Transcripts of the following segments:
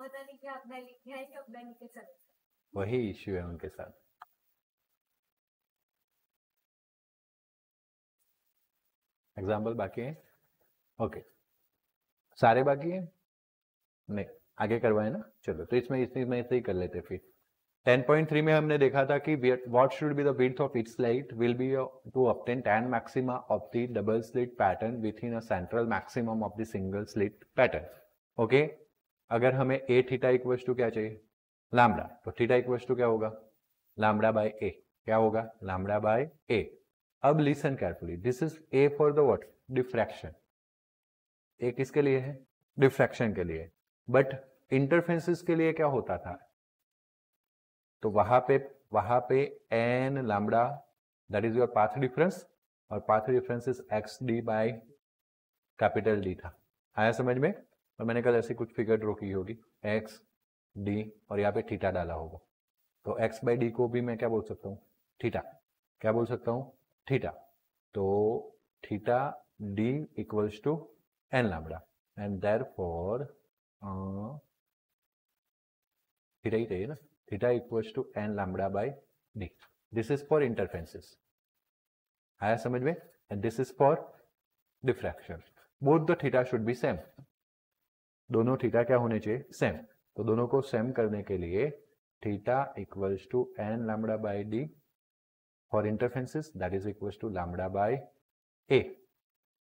पता नहीं क्या अपना लिखा है कि अपना लिखे चले। वही इश्यू है उनके साथ। एग्जाम्पल बाकी है? ओके, सारे बाकी हैं? नहीं, आगे करवाए ना, चलो तो इसमें से ही कर लेते फिर। 10.3 में हमने देखा था कि what should be the width of its slit will be to obtain tan maxima of the double slit pattern with in a central maximum of the single slit pattern. Okay, अगर हमें ए थीटा इक्वल्स टू क्या चाहिए, lambda, तो theta equals to क्या होगा, lambda by ए। क्या होगा, lambda by A. अब listen carefully, this is A for the what, diffraction. A किसके लिए है, डिफ्रैक्शन के लिए। बट इंटरफेरेंसेस के लिए क्या होता था, तो वहां पे N lambda, that is your path difference, और path difference is X D by capital D था। आया समझ में? और मैंने कल ऐसी कुछ फिगर ड्रॉ की होगी, एक्स डी और यहाँ पे थीटा डाला होगा, तो एक्स बाई डी को भी मैं क्या बोल सकता हूँ, थीटा। क्या बोल सकता हूँ, थीटा। तो theta D equals to N lambda and therefore theta ही चाहिए ना, theta equals to N lambda by D. This is for interferences. आया समझ में? And this is for diffraction. Both the theta should be same, दोनों theta क्या होने चाहिए, सेम। तो दोनों को सेम करने के लिए theta equals to N lambda by d for interferences, that is equals to lambda by a.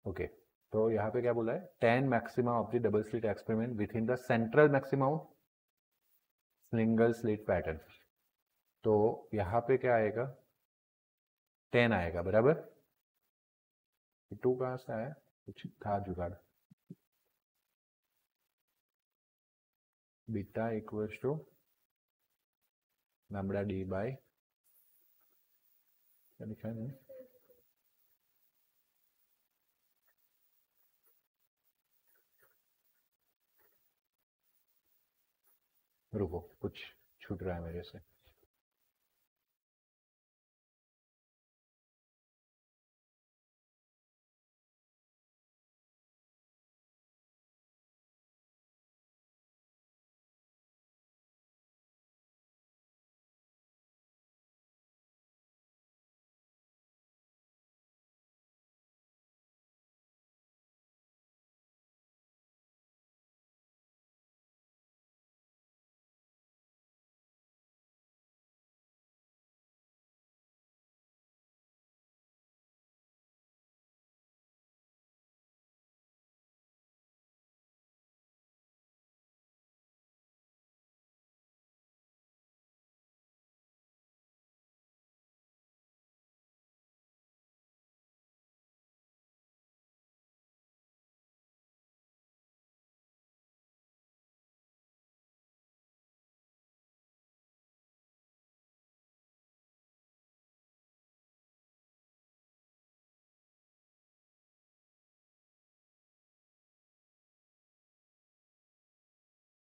Okay, तो यहाँ पे क्या बोला है, tan maxima of the double slit experiment with in the central maxima of single slit pattern. तो यहाँ पे क्या आएगा, 10 आएगा, बराबर। 2 कहाँ से आया, कुछ था जुगाड़। Beta equals to lambda D by, क्या लिखा है, रुको कुछ छूट रहा है मेरे से।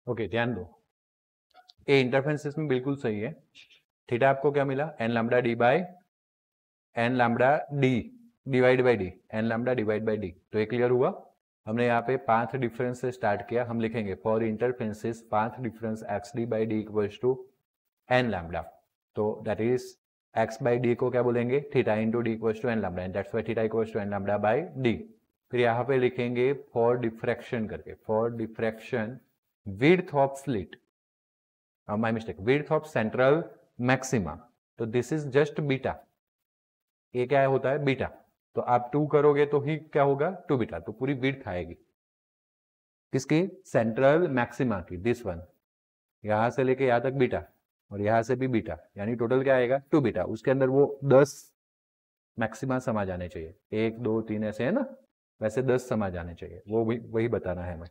ओके, ध्यान दो, ए इंटरफेरेंसेस में बिल्कुल सही है। थीटा आपको क्या मिला, n lambda D by n lambda d divide by d, n lambda divide by d. तो ये क्लियर हुआ। हमने यहाँ पे पाथ डिफरेंस से स्टार्ट किया, हम लिखेंगे for interferences path difference x D by D equals to N lambda. तो that is X by D को क्या बोलेंगे, theta into D equals to N lambda, and that's why theta equals to N lambda by D. फिर यहाँ पे लिखेंगे for diffraction करके, for diffraction width of slit, my mistake, width of central maxima, तो this is just beta. ये क्या होता है, बीटा। तो आप 2 करोगे तो ही क्या होगा, 2 बीटा, तो पूरी विड्थ आएगी किसकी, सेंट्रल मैक्सिमा की, दिस वन, यहां से लेके यहां तक बीटा और यहां से भी बीटा, यानी टोटल क्या आएगा, 2 बीटा। उसके अंदर वो 10 मैक्सिमा समा जाने चाहिए, 1 2 3 ऐसे है ना, वैसे 10 समा जाने चाहिए, वो वही बताना है हमें।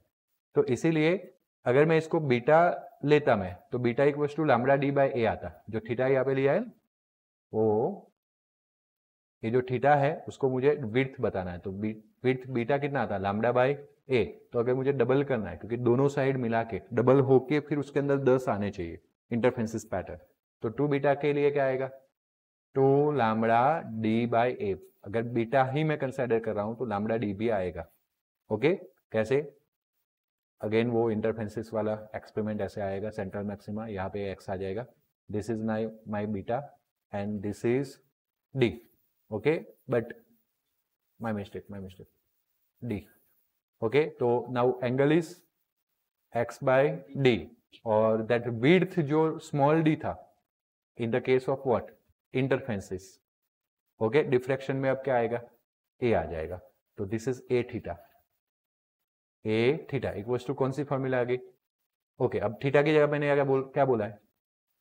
तो इसीलिए अगर मैं इसको बीटा लेता मैं, तो beta equals to lambda D by A आता, जो थीटा यहाँ पे लिया है वो, ये जो थीटा है उसको मुझे विड्थ बताना है, तो विड्थ बीटा कितना आता है, लैम्डा बाय ए। तो अगर मुझे डबल करना है, क्योंकि दोनों साइड मिला के डबल होके फिर उसके अंदर 10 आने चाहिए इंटरफेरेंसेस पैटर्न, तो 2 बीटा के लिए क्या आएगा, 2 लैम्डा डी बाय ए। अगर बीटा ही मैं कंसिडर कर रहा हूं तो लैम्डा डी भी आएगा। ओके, कैसे, अगेन वो इंटरफेरेंसेस वाला एक्सपेरिमेंट ऐसे आएगा, सेंट्रल मैक्सिमा, यहाँ पे x आ जाएगा, this is my beta and this is d, okay, but my mistake d, okay. तो now angle is x by d, और दैट विड्थ जो स्मॉल d था in the case of what, interferences, okay. Diffraction में अब क्या आएगा, a आ जाएगा. तो this is a theta equals to कौन सी फॉर्मूला आ गई, ओके. अब थीटा की जगह मैंने क्या बोला है,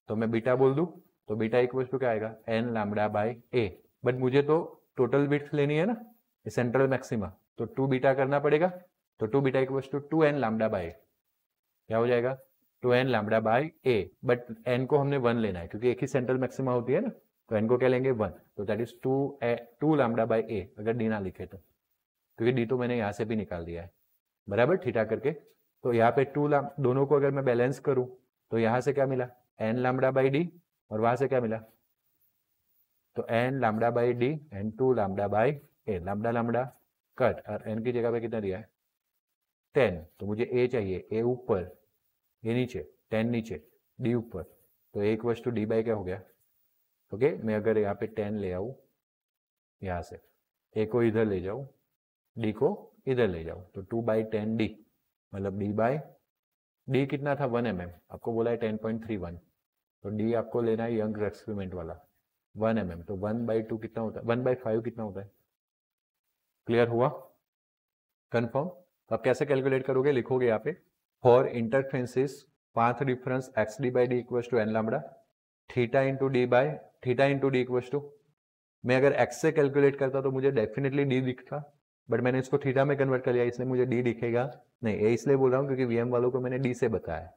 तो मैं बीटा बोल दूं, तो बीटा इक्वल्स टू क्या आएगा, n lambda by a. But मुझे तो टोटल विड्थ लेनी है ना, सेंट्रल मैक्सिमा, तो 2 बीटा करना पड़ेगा. तो 2 beta equals to 2n lambda by, क्या हो जाएगा, 2n lambda by a. But n को हमने 1 लेना है क्योंकि एक ही सेंट्रल मैक्सिमा होती है ना, तो n को क्या लेंगे 1, तो that is 2 lambda by a, अगर d ना लिखे तो, क्योंकि d तो मैंने यहाँ से भी निकाल दिया है बराबर थीटा करके. तो यहाँ पे 2 दोनों को अगर मैं बैलेंस करूं तो यहाँ से क्या मिला, n लैम्बडा बाई डी, और वहां से क्या मिला, तो n lambda by D and 2 lambda by a. Lambda lambda cut, और n की जगह पे कितना दिया है 10, तो मुझे a चाहिए, a ऊपर, a नीचे, 10 नीचे, d ऊपर, तो a equals to d by क्या हो गया, ओके. मैं अगर यहाँ पे 10 ले आऊँ, यहाँ से a को इधर ले जाऊँ, d को इधर ले जाओ, तो 2 बाई 10 डी, मतलब d बाई d कितना था 1 mm, आपको बोला है 10.31, तो d आपको लेना है यंग एक्सपेरिमेंट वाला 1 mm, तो 1 बाई 2 कितना होता है, 1 बाई 5 कितना होता है, क्लियर हुआ, कंफर्म. तो आप कैसे कैलकुलेट करोगे, लिखोगे यहाँ पे for interferences path difference x D by D equals to n lambda, theta into d by theta into D equals to, मैं अगर x से कैलकुलेट करता तो मुझे डेफिनेटली d दिखता, बट मैंने इसको थीटा में कन्वर्ट कर लिया, इसलिए मुझे d दिखेगा नहीं. ये इसलिए बोल रहा हूँ क्योंकि वीएम वालों को मैंने d से बताया.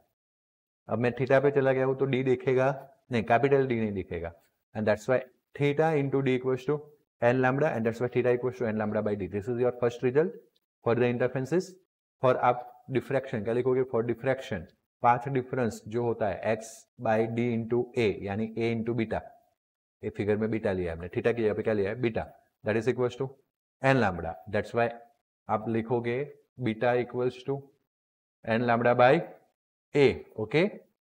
अब मैं थीटा पे चला गया हूँ तो d दिखेगा नहीं, कैपिटल D नहीं दिखेगा, and that's why theta into D equals to n lambda, and that's why theta equals to n lambda by d. This is your first result for the interferences. For आप diffraction क्या लिखोगे, for diffraction path difference जो होता है x by d into a, यानी a into beta, एक figure में beta लिया हमने, थीटा की जगह पे क्या लिया है beta, that is equals to n lambda. That's why आप लिखोगे beta equals to n lambda by a, okay.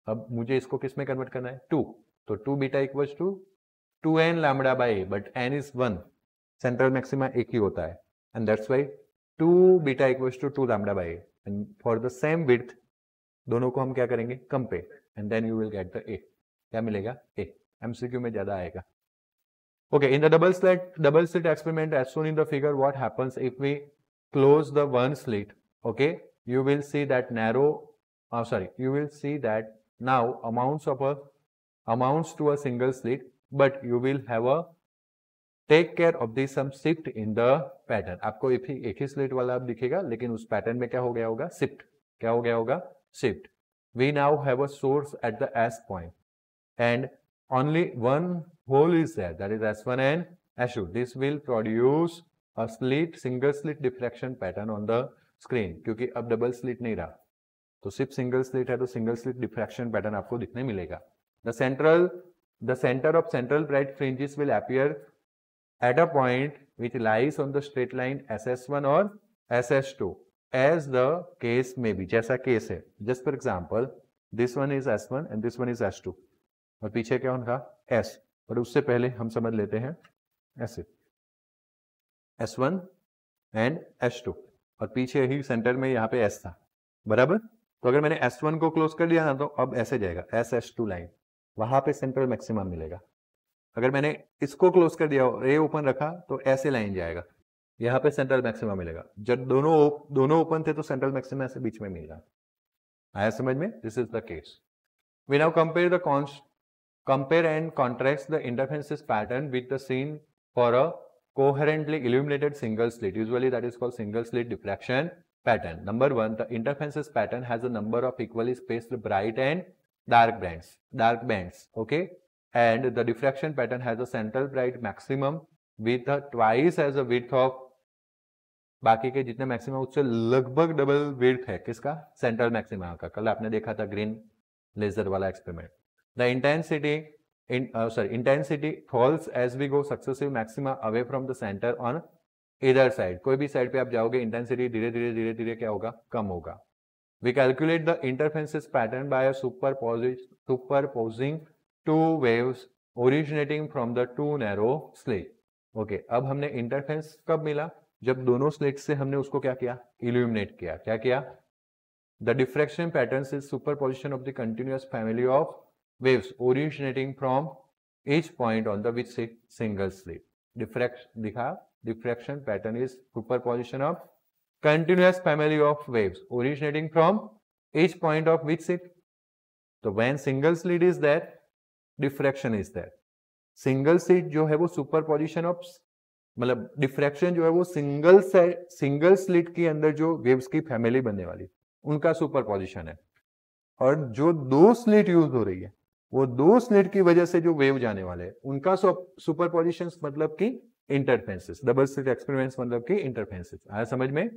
अब मुझे इसको किस में कन्वर्ट करना है 2, तो 2 beta equals to 2n lambda by a, but n is 1, central maxima एक ही होता है, and that's why 2 beta equals to 2 lambda by a, and for the same width दोनों को हम क्या करेंगे compare, and then you will get the a. क्या मिलेगा ए, MCQ में ज्यादा आएगा. Okay, in the double slit experiment, as shown in the figure, what happens if we close the one slit? Okay, you will see that you will see that now amounts to a single slit, but you will have a take care of this some shift in the pattern. आपको एक ही slit वाला अब दिखेगा, लेकिन उस pattern में क्या हो गया होगा, शिफ्ट. क्या हो गया होगा, shift. We now have a source at the S point, and only one hole is there, that is S1 and S2. This will produce a single slit diffraction pattern on the screen. क्योंकि अब double slit नहीं रहा, तो सिर्फ single slit है, तो single slit diffraction pattern आपको दिखने मिलेगा. The center of central bright fringes will appear at a point which lies on the straight line SS1 or SS2, as the case may be. जैसा case है, just for example, this one is S1 and this one is S2, और पीछे क्या उनका S, और उससे पहले हम समझ लेते हैं ऐसे S1 एंड S2, और पीछे ही सेंटर में यहाँ पे S था बराबर. तो अगर मैंने S1 को क्लोज कर दिया ना, तो अब ऐसे जाएगा SS2 लाइन, वहां पे सेंट्रल मैक्सिमम मिलेगा. अगर मैंने इसको क्लोज कर दिया और ए ओपन रखा तो ऐसे लाइन जाएगा, यहाँ पे सेंट्रल मैक्सिमम मिलेगा. जब दोनों ओपन थे तो सेंट्रल मैक्सिमम ऐसे बीच में मिल रहा. आया समझ में? This is the case. We now compare and contrast the interferences pattern with the scene for a coherently illuminated single slit. Usually that is called single slit diffraction pattern. Number 1, the interferences pattern has a number of equally spaced bright and dark bands, okay, and the diffraction pattern has a central bright maximum with a twice as a width of बाकी के जितने maximum उससे लगभग double width है किसका, central maxima का. कल आपने देखा था ग्रीन लेजर वाला experiment. The intensity falls as we go successive maxima away from the center on either side. कोई भी साइड पे आप जाओगे इंटेंसिटी धीरे धीरे क्या होगा, कम होगा. We calculate the interferences pattern by a superposing two waves originating from the two narrow slit. Okay, अब हमने interference कब मिला? जब दोनों स्लिट से हमने उसको क्या किया? इल्यूमिनेट किया. क्या किया? The diffraction patterns is superposition of the continuous family of waves originating from each point on the which single slit. Diffraction pattern is superposition of continuous family of waves originating from each point of which slit. So when single slit is there, diffraction is there. Single slit जो है वो superposition of मतलब diffraction जो है वो single slit के अंदर जो waves की family बनने वाली उनका सुपरपोजिशन है. और जो दो स्लिट यूज हो रही है वो दो स्लिट की वजह से जो वेव जाने वाले हैं उनका सुपरपोजिशन मतलब कि इंटरफेरेंसेस. डबल स्लिट एक्सपेरिमेंट्स मतलब कि इंटरफेरेंसेस. आया समझ में?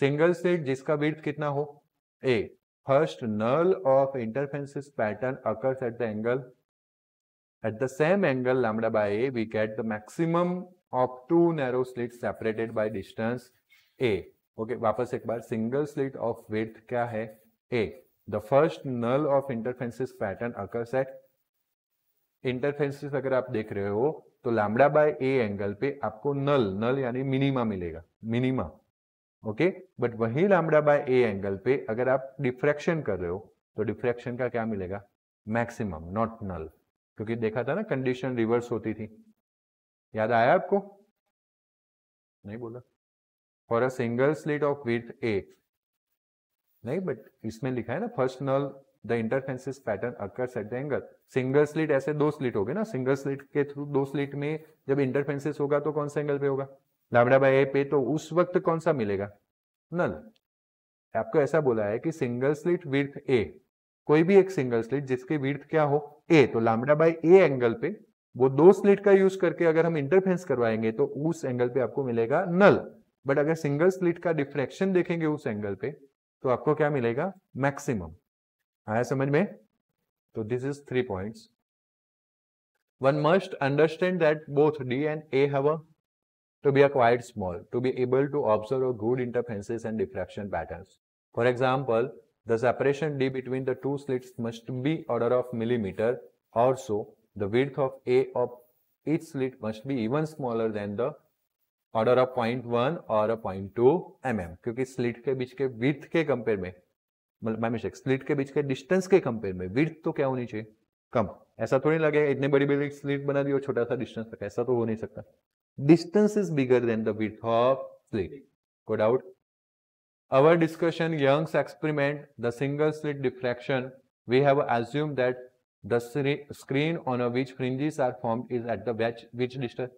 सिंगल स्लिट जिसका विड्थ कितना हो A, first null of interferences pattern occurs at the angle at the same angle lambda by a, we get the maximum of two narrow slits separated by distance a. Okay, वापस एक बार, single slit of width क्या है? a. The first null of interferences pattern occurs at interferences अगर आप देख रहे हो तो lambda by a एंगल पे आपको null यानी मिनिमा मिलेगा, मिनिमा. ओके, बट वही lambda by a एंगल पे अगर आप डिफ्रैक्शन कर रहे हो तो डिफ्रैक्शन का क्या मिलेगा? Maximum, not null. क्योंकि देखा था ना कंडीशन रिवर्स होती थी. याद आया आपको? नहीं बोला. For a single slit of width A, नहीं, बट इसमें लिखा है ना first null the interferences pattern occurs at the angle. Single slit ऐसे दो स्लिट हो गए ना, सिंगल स्लिट के थ्रू दो स्लिट में जब इंटरफेरेंसेस होगा तो कौन सा एंगल पे होगा? लैम्डा बाय ए पे. तो उस वक्त कौन सा मिलेगा? नल. आपको ऐसा बोला है कि सिंगल स्लिट विड्थ ए, कोई भी एक सिंगल स्लिट जिसकी विड्थ क्या हो ए, तो लैम्डा बाय ए एंगल पे वो दो स्लिट का यूज करके अगर हम इंटरफेरेंस करवाएंगे तो उस एंगल पे आपको मिलेगा नल. बट अगर सिंगल स्लिट का डिफ्रैक्शन देखेंगे उस एंगल पे तो आपको क्या मिलेगा? मैक्सिमम. आया समझ में? तो this is 3 points. One must understand that both D and A have to be quite small to be able to observe a good interferences and diffraction patterns. For example, the separation d between the two slits must be order of millimeter or so. The width of a of each slit must be even smaller than the order of 0.1 or a 0.2 mm. क्योंकि slit के बीच के width के compare में, by mistake slit के बीच के distance के compare में width तो क्या होनी चाहिए? कम. ऐसा थोड़ी लगेगा इतने बड़ी बड़ी स्लिट बना दी और छोटा सा डिस्टेंस तक, ऐसा तो हो नहीं सकता. Distance is bigger than the width of slit. Good out. Our discussion, Young's experiment, the single slit diffraction, we have assumed that the screen on which fringes are formed is at the which distance,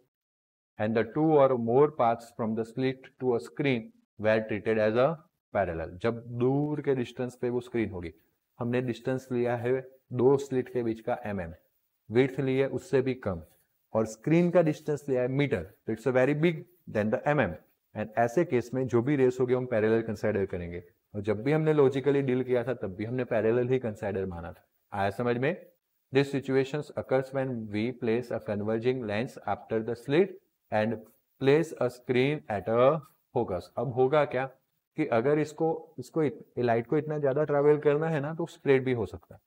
and the two or more paths from the slit to a screen were treated as a parallel. जब दूर के distance पे वो screen होगी, हमने distance लिया है दो स्लिट के बीच का mm, विड्थ ली है उससे भी कम, और स्क्रीन का डिस्टेंस लिया है मीटर, तो it's a very big then the mm. And ऐसे केस में जो भी रेस होगी हम पैरेलल कंसीडर करेंगे. और जब भी हमने लॉजिकली डील किया था तब भी हमने पैरेलल ही कंसीडर माना था. आया समझ में? This situations occurs when we place a converging lens after the slit and place a screen at a focus. अब होगा क्या कि अगर इसको लाइट को इतना ज्यादा ट्रैवल करना है ना तो स्प्रेड भी हो सकता है.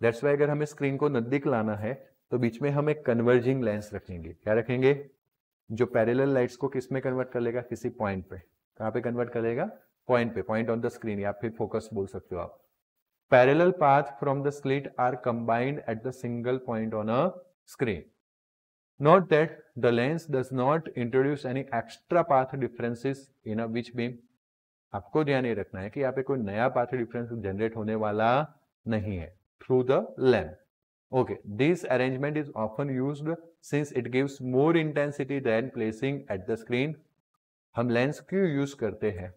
दैट्स वाई अगर हमें स्क्रीन को नजदीक लाना है तो बीच में हम एक कन्वर्जिंग लेंस रखेंगे. क्या रखेंगे? जो पैरेलल लाइट्स को किस में कन्वर्ट कर लेगा? किसी पॉइंट पे. कहाँ पे कन्वर्ट करेगा? पॉइंट पे, पॉइंट ऑन द स्क्रीन या फिर फोकस बोल सकते हो आप. Parallel path from the slit are combined at the single point on a screen. Note that the lens does not introduce any extra path differences in a which beam. आपको ध्यान ये रखना है कि यहाँ पे कोई नया पाथ डिफरेंस जनरेट होने वाला नहीं है through the lamp. Okay, this arrangement is often used since it gives more intensity than placing at the screen. हम लेंस क्यों यूज करते हैं?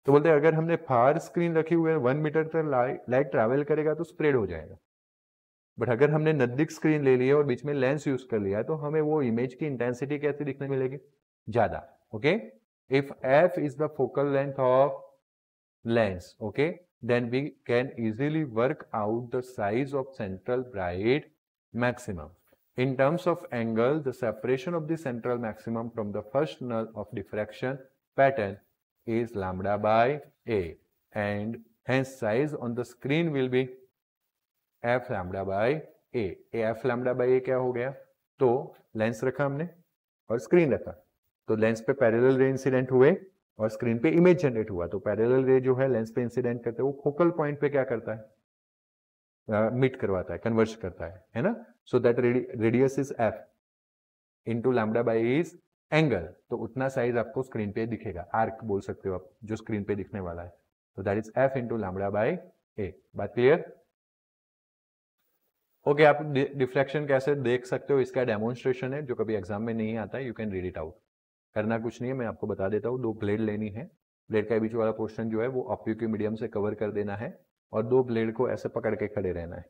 तो बोलते हैं अगर हमने फार स्क्रीन रखी हुई है 1 मीटर तक लाइट ट्रैवल करेगा तो स्प्रेड हो जाएगा. बट अगर हमने नजदीक स्क्रीन ले लिया और बीच में लेंस यूज कर लिया तो हमें वो इमेज की इंटेंसिटी कैसे दिखने मिलेगी? ज्यादा. Okay, if f is the focal length of lens, okay, then we can easily work out the size of central bright maximum. In terms of angle, the separation of the central maximum from the first null of diffraction pattern is lambda by a, and hence size on the screen will be f lambda by a. f lambda by a क्या हो गया, तो lens रखा हमने और screen रखा, तो lens पे पैरेलल रे इंसिडेंट हुए और स्क्रीन पे इमेज जनरेट हुआ, तो पैरेलल रे जो है लेंस पे इंसिडेंट करते हैं वो फोकल पॉइंट पे क्या करता है, मीट करवाता है, कन्वर्ज करता है ना. So that radius is F into lambda by is angle, तो उतना साइज आपको स्क्रीन पे दिखेगा, आर्क बोल सकते हो आप जो स्क्रीन पे दिखने वाला है, तो that is F into lambda by A. बात क्लियर? ओके, आप डिफ्लेक्शन कैसे देख सकते हो इसका डेमोन्स्ट्रेशन है जो कभी एग्जाम में नहीं आता है, you can read it out. करना कुछ नहीं है, मैं आपको बता देता हूँ. 2 ब्लेड लेनी है, ब्लेड का बीच वाला पोर्शन जो है वो ऑप्टिक मीडियम से कवर कर देना है और 2 ब्लेड को ऐसे पकड़ के खड़े रहना है,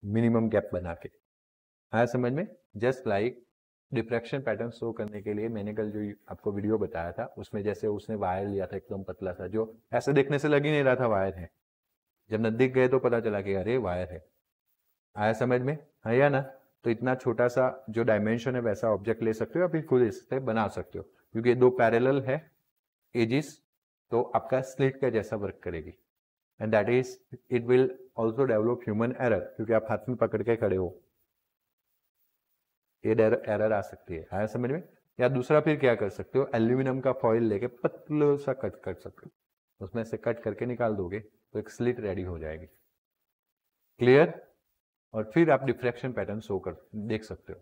मिनिमम गैप बना के. आया समझ में? Just like diffraction pattern show करने के लिए मैंने कल जो आपको वीडियो बताया था उसमें जैसे उसने वायर लिया था एकदम पतला सा, जो ऐसे देखने से लग ही नहीं रहा था वायर है, जब नजदीक गए तो पता चला कि अरे वायर है. आया समझ में? है या ना? तो इतना छोटा सा जो डायमेंशन है वैसा ऑब्जेक्ट ले सकते हो, अभी खुद इससे बना सकते हो, क्योंकि 2 पैरेलल है एजिस, तो आपका स्लिट का जैसा वर्क करेगी. And that is it will also develop human error, क्योंकि आप हाथ में पकड़ के खड़े हो, ये एरर आ सकती है. आया समझ में? या दूसरा फिर क्या कर सकते हो, एल्यूमिनियम का फॉइल लेके पतला सा कट कर सकते हो, उसमें से कट करके निकाल दोगे तो एक स्लिट रेडी हो जाएगी. क्लियर? और फिर आप डिफ्रैक्शन पैटर्न शो कर देख सकते हो.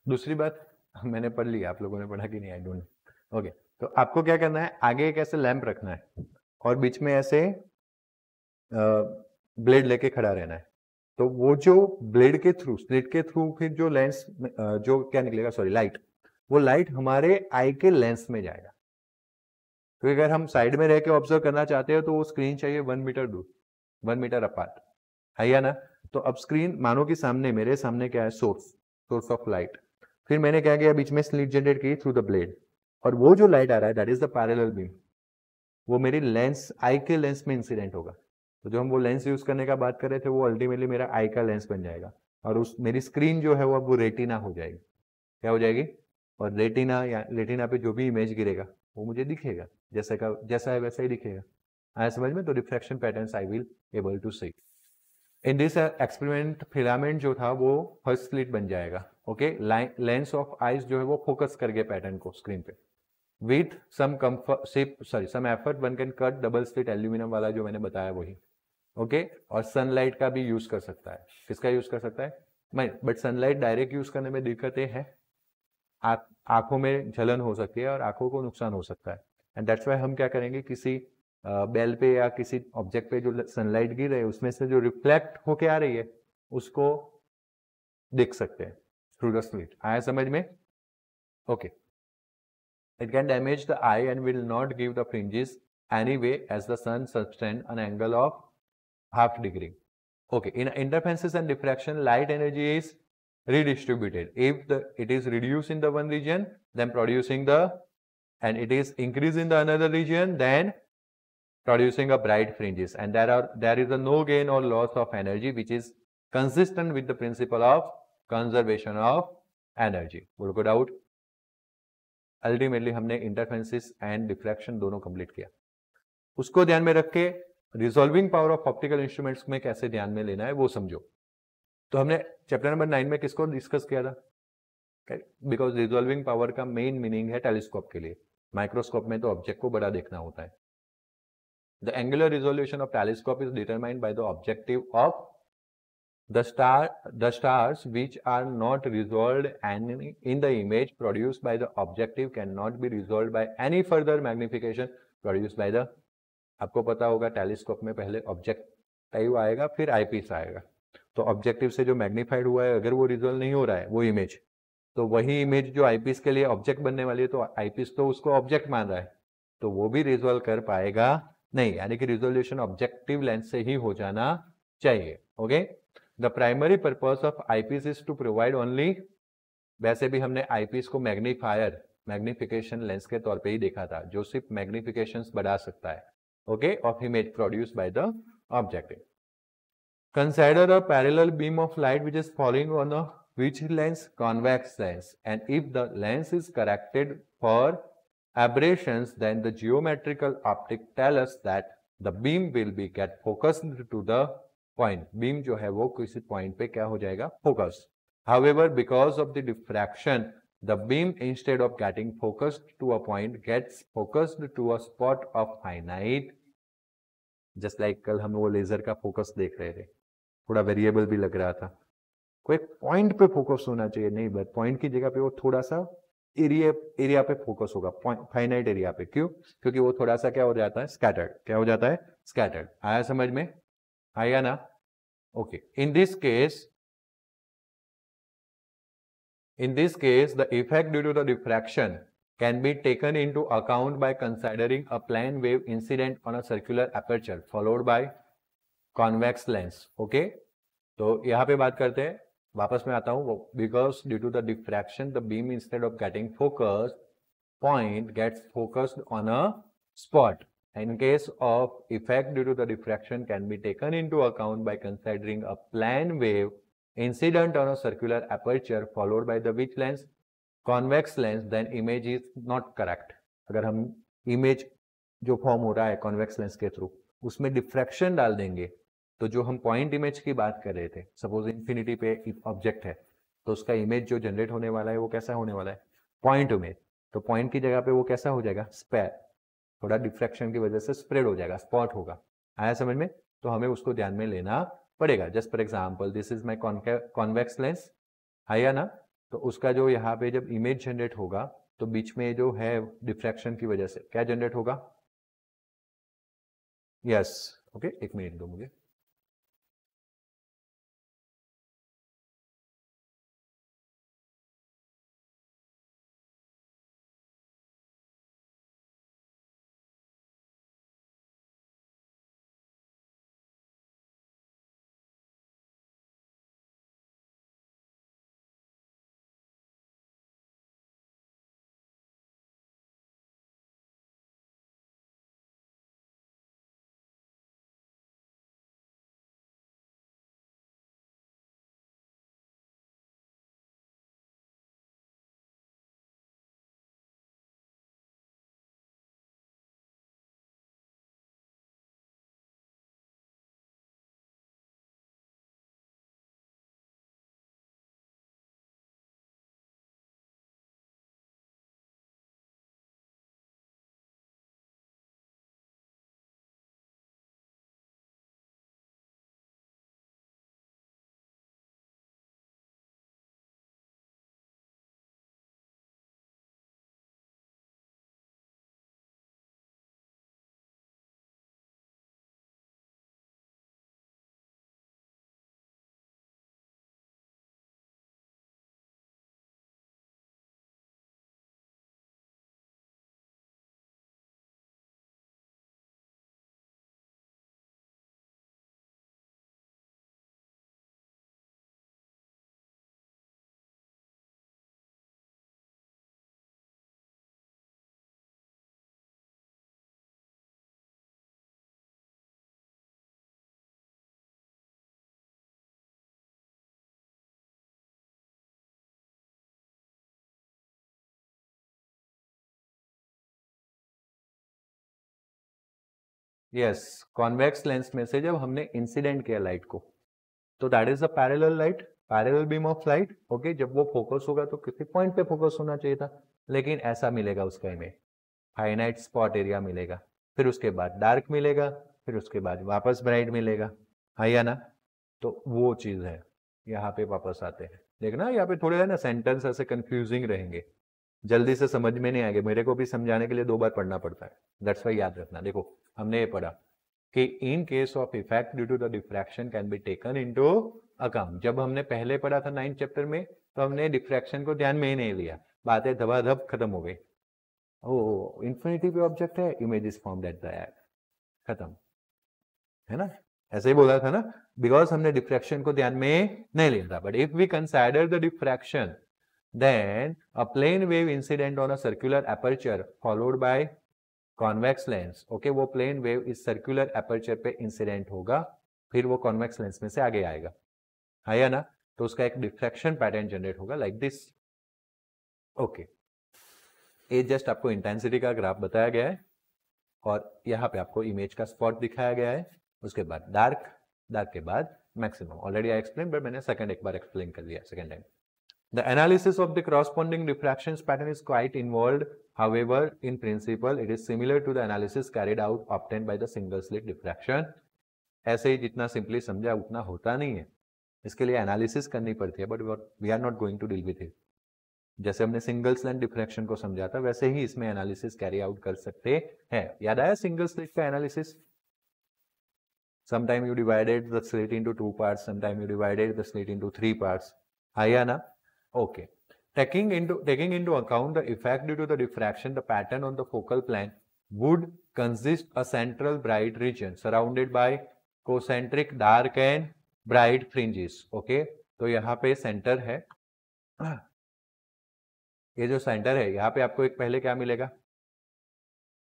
दूसरी बात मैंने पढ़ ली, आप लोगों ने पढ़ा कि नहीं, आई डोंट. ओके, तो आपको क्या करना है, आगे एक ऐसे लैंप रखना है और बीच में ऐसे ब्लेड लेके खड़ा रहना है. तो वो जो ब्लेड के थ्रू, स्लिट के थ्रू फिर जो लेंस जो क्या निकलेगा, सॉरी लाइट, वो लाइट हमारे आई के लेंस में जाएगा. तो अगर हम साइड में रह के ऑब्जर्व करना चाहते हो तो वो स्क्रीन चाहिए 1 मीटर दूर, 1 मीटर अपार्ट, है या ना. तो अब स्क्रीन मानो कि सामने, मेरे सामने क्या है, सोर्स ऑफ लाइट, फिर मैंने क्या किया, बीच में स्लिट जनरेट की थ्रू द ब्लेड, और वो जो लाइट आ रहा है that is the parallel beam, वो मेरी लेंस, आई के लेंस में इंसिडेंट होगा. तो जो हम वो लेंस यूज करने का बात कर रहे थे वो अल्टीमेटली मेरा आई का लेंस बन जाएगा, और उस मेरी स्क्रीन जो है वो अब वो रेटिना हो जाएगी. क्या हो जाएगी? और रेटिना, या रेटिना पे जो भी इमेज गिरेगा वो मुझे दिखेगा, जैसा है वैसा ही दिखेगा. आया समझ में? तो refraction patterns I will able to see. In this experiment filament जो था वो फर्स्ट स्लिट बन जाएगा. ओके, लेंस ऑफ आइज जो है वो फोकस कर गया पैटर्न को स्क्रीन पे. With some effort one can cut double slit aluminium वाला जो मैंने बताया वही. ओके, और सनलाइट का भी यूज कर सकता है. किसका यूज कर सकता है? मैं, बट सनलाइट डायरेक्ट यूज करने में दिक्कतें हैं, आंखों में जलन हो सकती है और आंखों को नुकसान हो सकता है. एंड दैट्स वाई हम क्या करेंगे, किसी बेल पे या किसी ऑब्जेक्ट पे जो सनलाइट गिर रही है उसमें से जो रिफ्लेक्ट होके आ रही है उसको देख सकते हैं थ्रू द स्लिट. आया समझ में? Okay. It can damage the eye and will not give the fringes anyway as the sun subtends an angle of half degree. Okay, in interferences and diffraction, light energy is redistributed. If it is reduced in the one region, then producing and it is increased in the another region, then producing a bright fringes. And there is a no gain or loss of energy, which is consistent with the principle of conservation of energy. Will go out. Ultimately हमने interferences and diffraction दोनों complete किया. उसको ध्यान में रख के resolving power of optical instruments में कैसे ध्यान में लेना है वो समझो. तो हमने चैप्टर नंबर 9 में किसको डिस्कस किया था? बिकॉज रिजॉल्विंग पावर का मेन मीनिंग है टेलीस्कोप के लिए, माइक्रोस्कोप में तो ऑब्जेक्ट को बड़ा देखना होता है. The angular resolution of telescope is determined by the objective of the stars which are not resolved in the image produced by the objective cannot be resolved by any further magnification produced by the. आपको पता होगा telescope में पहले objective आएगा फिर eyepiece आएगा. तो objective से जो मैग्नीफाइड हुआ है अगर वो रिजोल्व नहीं हो रहा है वो इमेज, तो वही इमेज जो आईपीस के लिए ऑब्जेक्ट बनने वाली है, तो आईपीस तो उसको ऑब्जेक्ट मान रहा है, तो वो भी रिजोल्व कर पाएगा नहीं. यानी कि रिजोल्यूशन ऑब्जेक्टिव लेंस से ही हो जाना चाहिए. Okay, the primary purpose of eyepiece is to provide only. वैसे भी हमने आईपीस को मैग्नीफायर मैग्निफिकेशन लेंस के तौर पे ही देखा था, जो सिर्फ मैग्निफिकेशंस बढ़ा सकता है, okay, of image produce by the objective. Consider a parallel beam of light which is following on a which lens? Convex lens. And if the lens is corrected for aberrations, then the geometrical optic tell us that the beam will be get focused to the point. Beam जो है वो किसी point पे क्या हो जाएगा? Focus. However, because of the diffraction, the beam instead of getting focused to a point gets focused to a spot of finite. Just like कल हम वो लेजर का फोकस देख रहे थे, थोड़ा वेरिएबल भी लग रहा था. कोई पॉइंट पे फोकस होना चाहिए, नहीं, बट पॉइंट की जगह पे वो थोड़ा सा एरिया पे फोकस होगा, फाइनाइट एरिया पे. क्यों? क्योंकि वो थोड़ा सा क्या हो जाता है? स्कैटर्ड. क्या हो जाता है? स्कैटर्ड. आया समझ में? आया ना? Okay. In this case the effect due to the diffraction can be taken into account by considering a plane wave incident on a circular aperture followed by convex lens. Okay, तो यहाँ पे बात करते हैं, वापस में आता हूँ. Because due to the diffraction the beam instead of getting focus point gets focused on a spot. In case of effect due to the diffraction can be taken into account by considering a plane wave incident on a circular aperture followed by the which lens? Convex lens. Then image is not correct. अगर हम image जो form हो रहा है convex lens के through उसमें diffraction डाल देंगे, तो जो हम पॉइंट इमेज की बात कर रहे थे, सपोज इन्फिनिटी पे ऑब्जेक्ट है, तो उसका इमेज जो जनरेट होने वाला है वो कैसा होने वाला है? Point image. तो पॉइंट की जगह पे वो कैसा हो जाएगा? स्पेयर. थोड़ा डिफ्रैक्शन की वजह से स्प्रेड हो जाएगा, स्पॉट होगा. आया समझ में? तो हमें उसको ध्यान में लेना पड़ेगा. Just for example this is my convex lens. आया ना? तो उसका जो यहाँ पे जब इमेज जनरेट होगा तो बीच में जो है डिफ्रैक्शन की वजह से क्या जनरेट होगा? यस. ओके, एक मिनट दो मुझे. यस, कॉन्वेक्स लेंस में से जब हमने इंसिडेंट किया लाइट को, तो that is a parallel light, parallel beam of light. Okay, जब वो फोकस होगा तो किसी पॉइंट पे फोकस होना चाहिए था, लेकिन ऐसा मिलेगा उसका इमेज, फाइनाइट स्पॉट एरिया मिलेगा, फिर उसके बाद डार्क मिलेगा, फिर उसके बाद वापस ब्राइट मिलेगा. है या ना? तो वो चीज है. यहाँ पे वापस आते हैं, देखना यहाँ पे थोड़े है ना सेंटेंस ऐसे कंफ्यूजिंग रहेंगे, जल्दी से समझ में नहीं आएंगे. मेरे को भी समझाने के लिए 2 बार पढ़ना पड़ता है. दैट्स वाई याद रखना. देखो हमने ये पढ़ा कि in case of effect due to the diffraction can be taken into account. जब हमने पहले पढ़ा था 9th चैप्टर में, तो हमने डिफ्रैक्शन को ध्यान में ही नहीं लिया, बातें धबाधब खत्म हो गई. ओ इन्फिनिटी पे ऑब्जेक्ट है, image is formed at the at, खत्म. है ना? ऐसे ही बोला था ना, बिकॉज हमने डिफ्रैक्शन को ध्यान में नहीं लिया था. But if we consider the diffraction then a plane wave incident on a circular aperture followed by convex lens. Okay, वो plane wave इस circular aperture पे incident होगा, फिर वो convex lens में से आगे आएगा, है या ना? तो उसका एक diffraction pattern generate होगा like this. ओके, ये जस्ट आपको इंटेंसिटी का ग्राफ बताया गया है और यहाँ पे आपको इमेज का स्पॉट दिखाया गया है. उसके बाद डार्क, डार्क के बाद maximum. Already I explain, but मैंने सेकंड एक बार एक्सप्लेन कर दिया second time. The analysis of the corresponding diffraction pattern is quite involved. However, in principle, it is similar to the analysis carried out obtained by the single slit diffraction. ऐसे ही जितना simply समझा उतना होता नहीं है, इसके लिए एनालिसिस करनी पड़ती है, but we are not going to deal with it. जैसे हमने सिंगल स्लिट डिफ्रैक्शन को समझा था, वैसे ही इसमें एनालिसिस कैरी आउट कर सकते हैं. याद आया सिंगल स्लिट का analysis? Sometime you divided the slit into 2 parts, sometime you divided the slit into 3 parts. आया ना? Okay. Taking into account the effect due to the diffraction, the pattern on the focal plane would consist a central bright region surrounded by concentric dark and bright fringes. Okay. तो यहाँ पे centre है, ये जो centre है यहाँ पे आपको एक पहले क्या मिलेगा?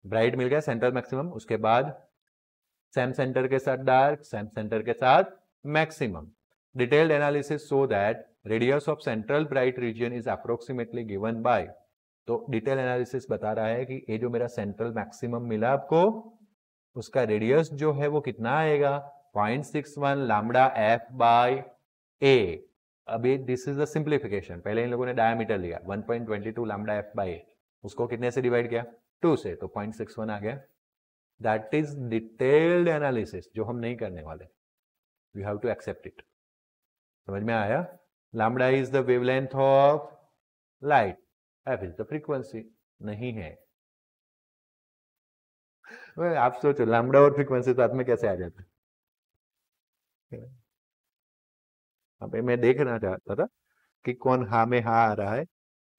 ब्राइट मिल गया, सेंटर मैक्सिमम. उसके बाद सेम सेंटर के साथ डार्क, सेम सेंटर के साथ maximum. Detailed analysis show that radius of central bright region is approximately given by. तो डिटेल एनालिसिस बता रहा है कि ये जो मेरा सेंट्रल मैक्सिमम मिला आपको, उसका रेडियस जो है वो कितना आएगा? 0.61 लैम्डा एफ बाय ए. अभी दिस इज द सिंप्लीफिकेशन. पहले इन लोगों ने डायमीटर लिया 1.22 लैम्डा एफ बाय ए, उसको कितने से डिवाइड किया? 2 से, तो 0.61 आ गया. दैट इज डिटेल्ड एनालिसिस, जो हम नहीं करने वाले. We have to accept it. समझ में आया? Lambda is the wavelength of light, f is the frequency. नहीं है? आप सोचो लैम्डा और फ्रीक्वेंसी साथ में कैसे आ जाते हैं? अभी मैं देखना चाहता था कि कौन हाँ में हाँ आ रहा है,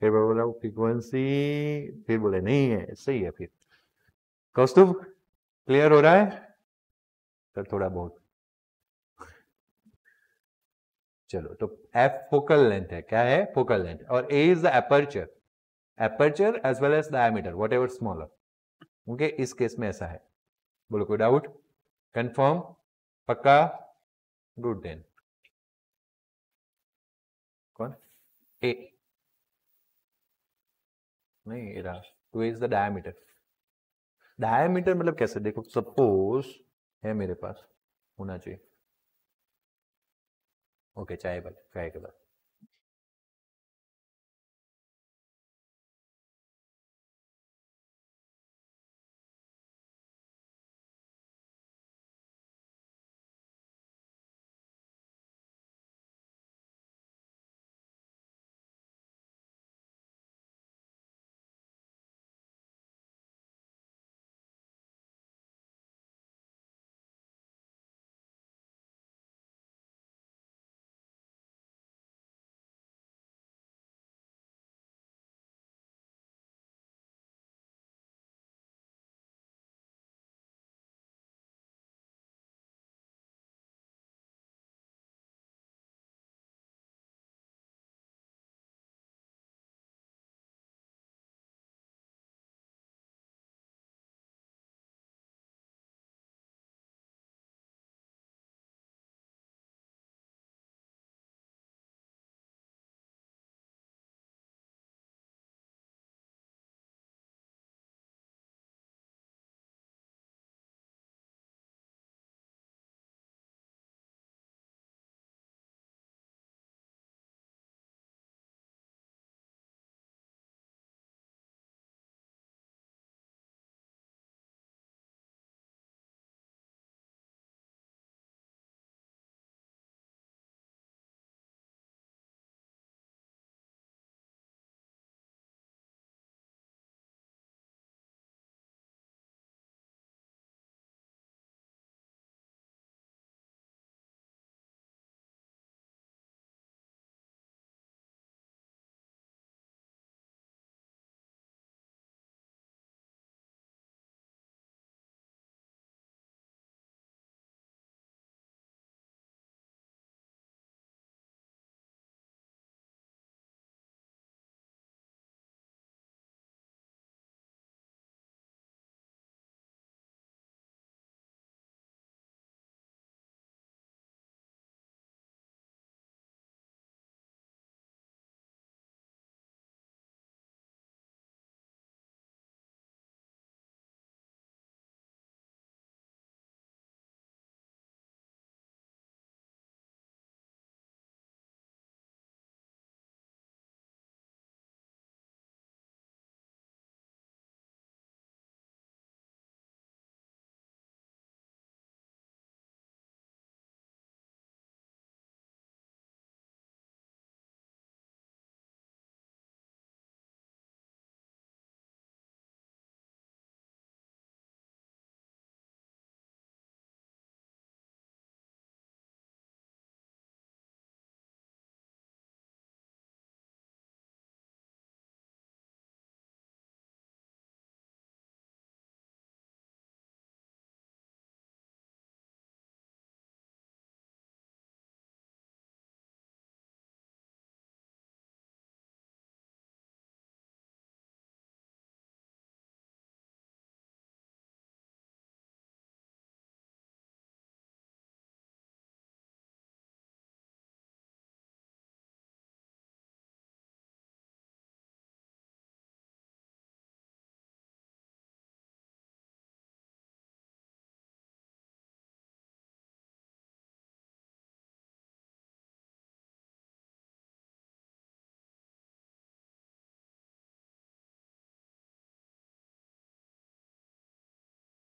फिर बोला फ्रीक्वेंसी, फिर बोले नहीं है. सही है. फिर कौस्तुभ क्लियर हो रहा है सर? थोड़ा बहुत. चलो, तो एफ फोकल लेंथ है. क्या है? Focal length. और A is the aperture, aperture as well as diameter whatever smaller. Okay, इस केस में ऐसा है. बोलो कोई डाउट? कंफर्म? पक्का? गुड. देन कौन? ए नहीं, ए रहा. Two is the diameter. Diameter मतलब कैसे? देखो, सपोज है मेरे पास, होना चाहिए. ओके, चाय के बाद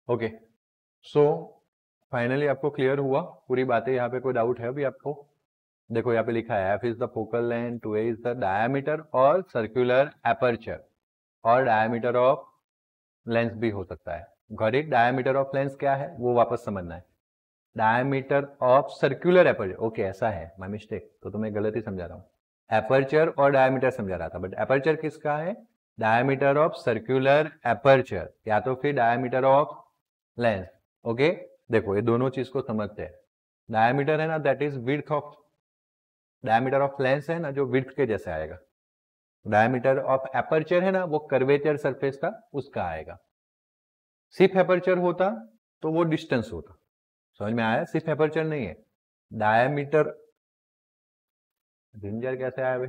ओके, सो फाइनली आपको क्लियर हुआ पूरी बातें? यहाँ पे कोई डाउट है अभी आपको? देखो यहाँ पे लिखा है F is the focal length, 2a is the diameter और सर्कुलर एपर्चर, और डायमीटर ऑफ लेंस भी हो सकता है। Got it? Diameter of lens क्या है वो वापस समझना है। Diameter of circular aperture, okay ऐसा है, माय मिस्टेक, तो मैं गलत ही समझा रहा हूँ। एपर्चर और डायमीटर समझा रहा था, बट एपर्चर किसका है? डायमीटर ऑफ सर्कुलर एपर्चर, या तो फिर डायमीटर ऑफ लेंस। ओके, देखो ये दोनों चीज को समझते हैं। डायमीटर है ना, that is width of, diameter of lens है ना जो विड्थ के जैसे आएगा। डायमीटर ऑफ एपर्चर है ना वो कर्वेचर सरफेस का उसका आएगा। सिर्फ एपर्चर होता तो वो डिस्टेंस होता। समझ में आया? सिर्फ एपर्चर नहीं है, डायमीटर। जिंजर कैसे आया भाई?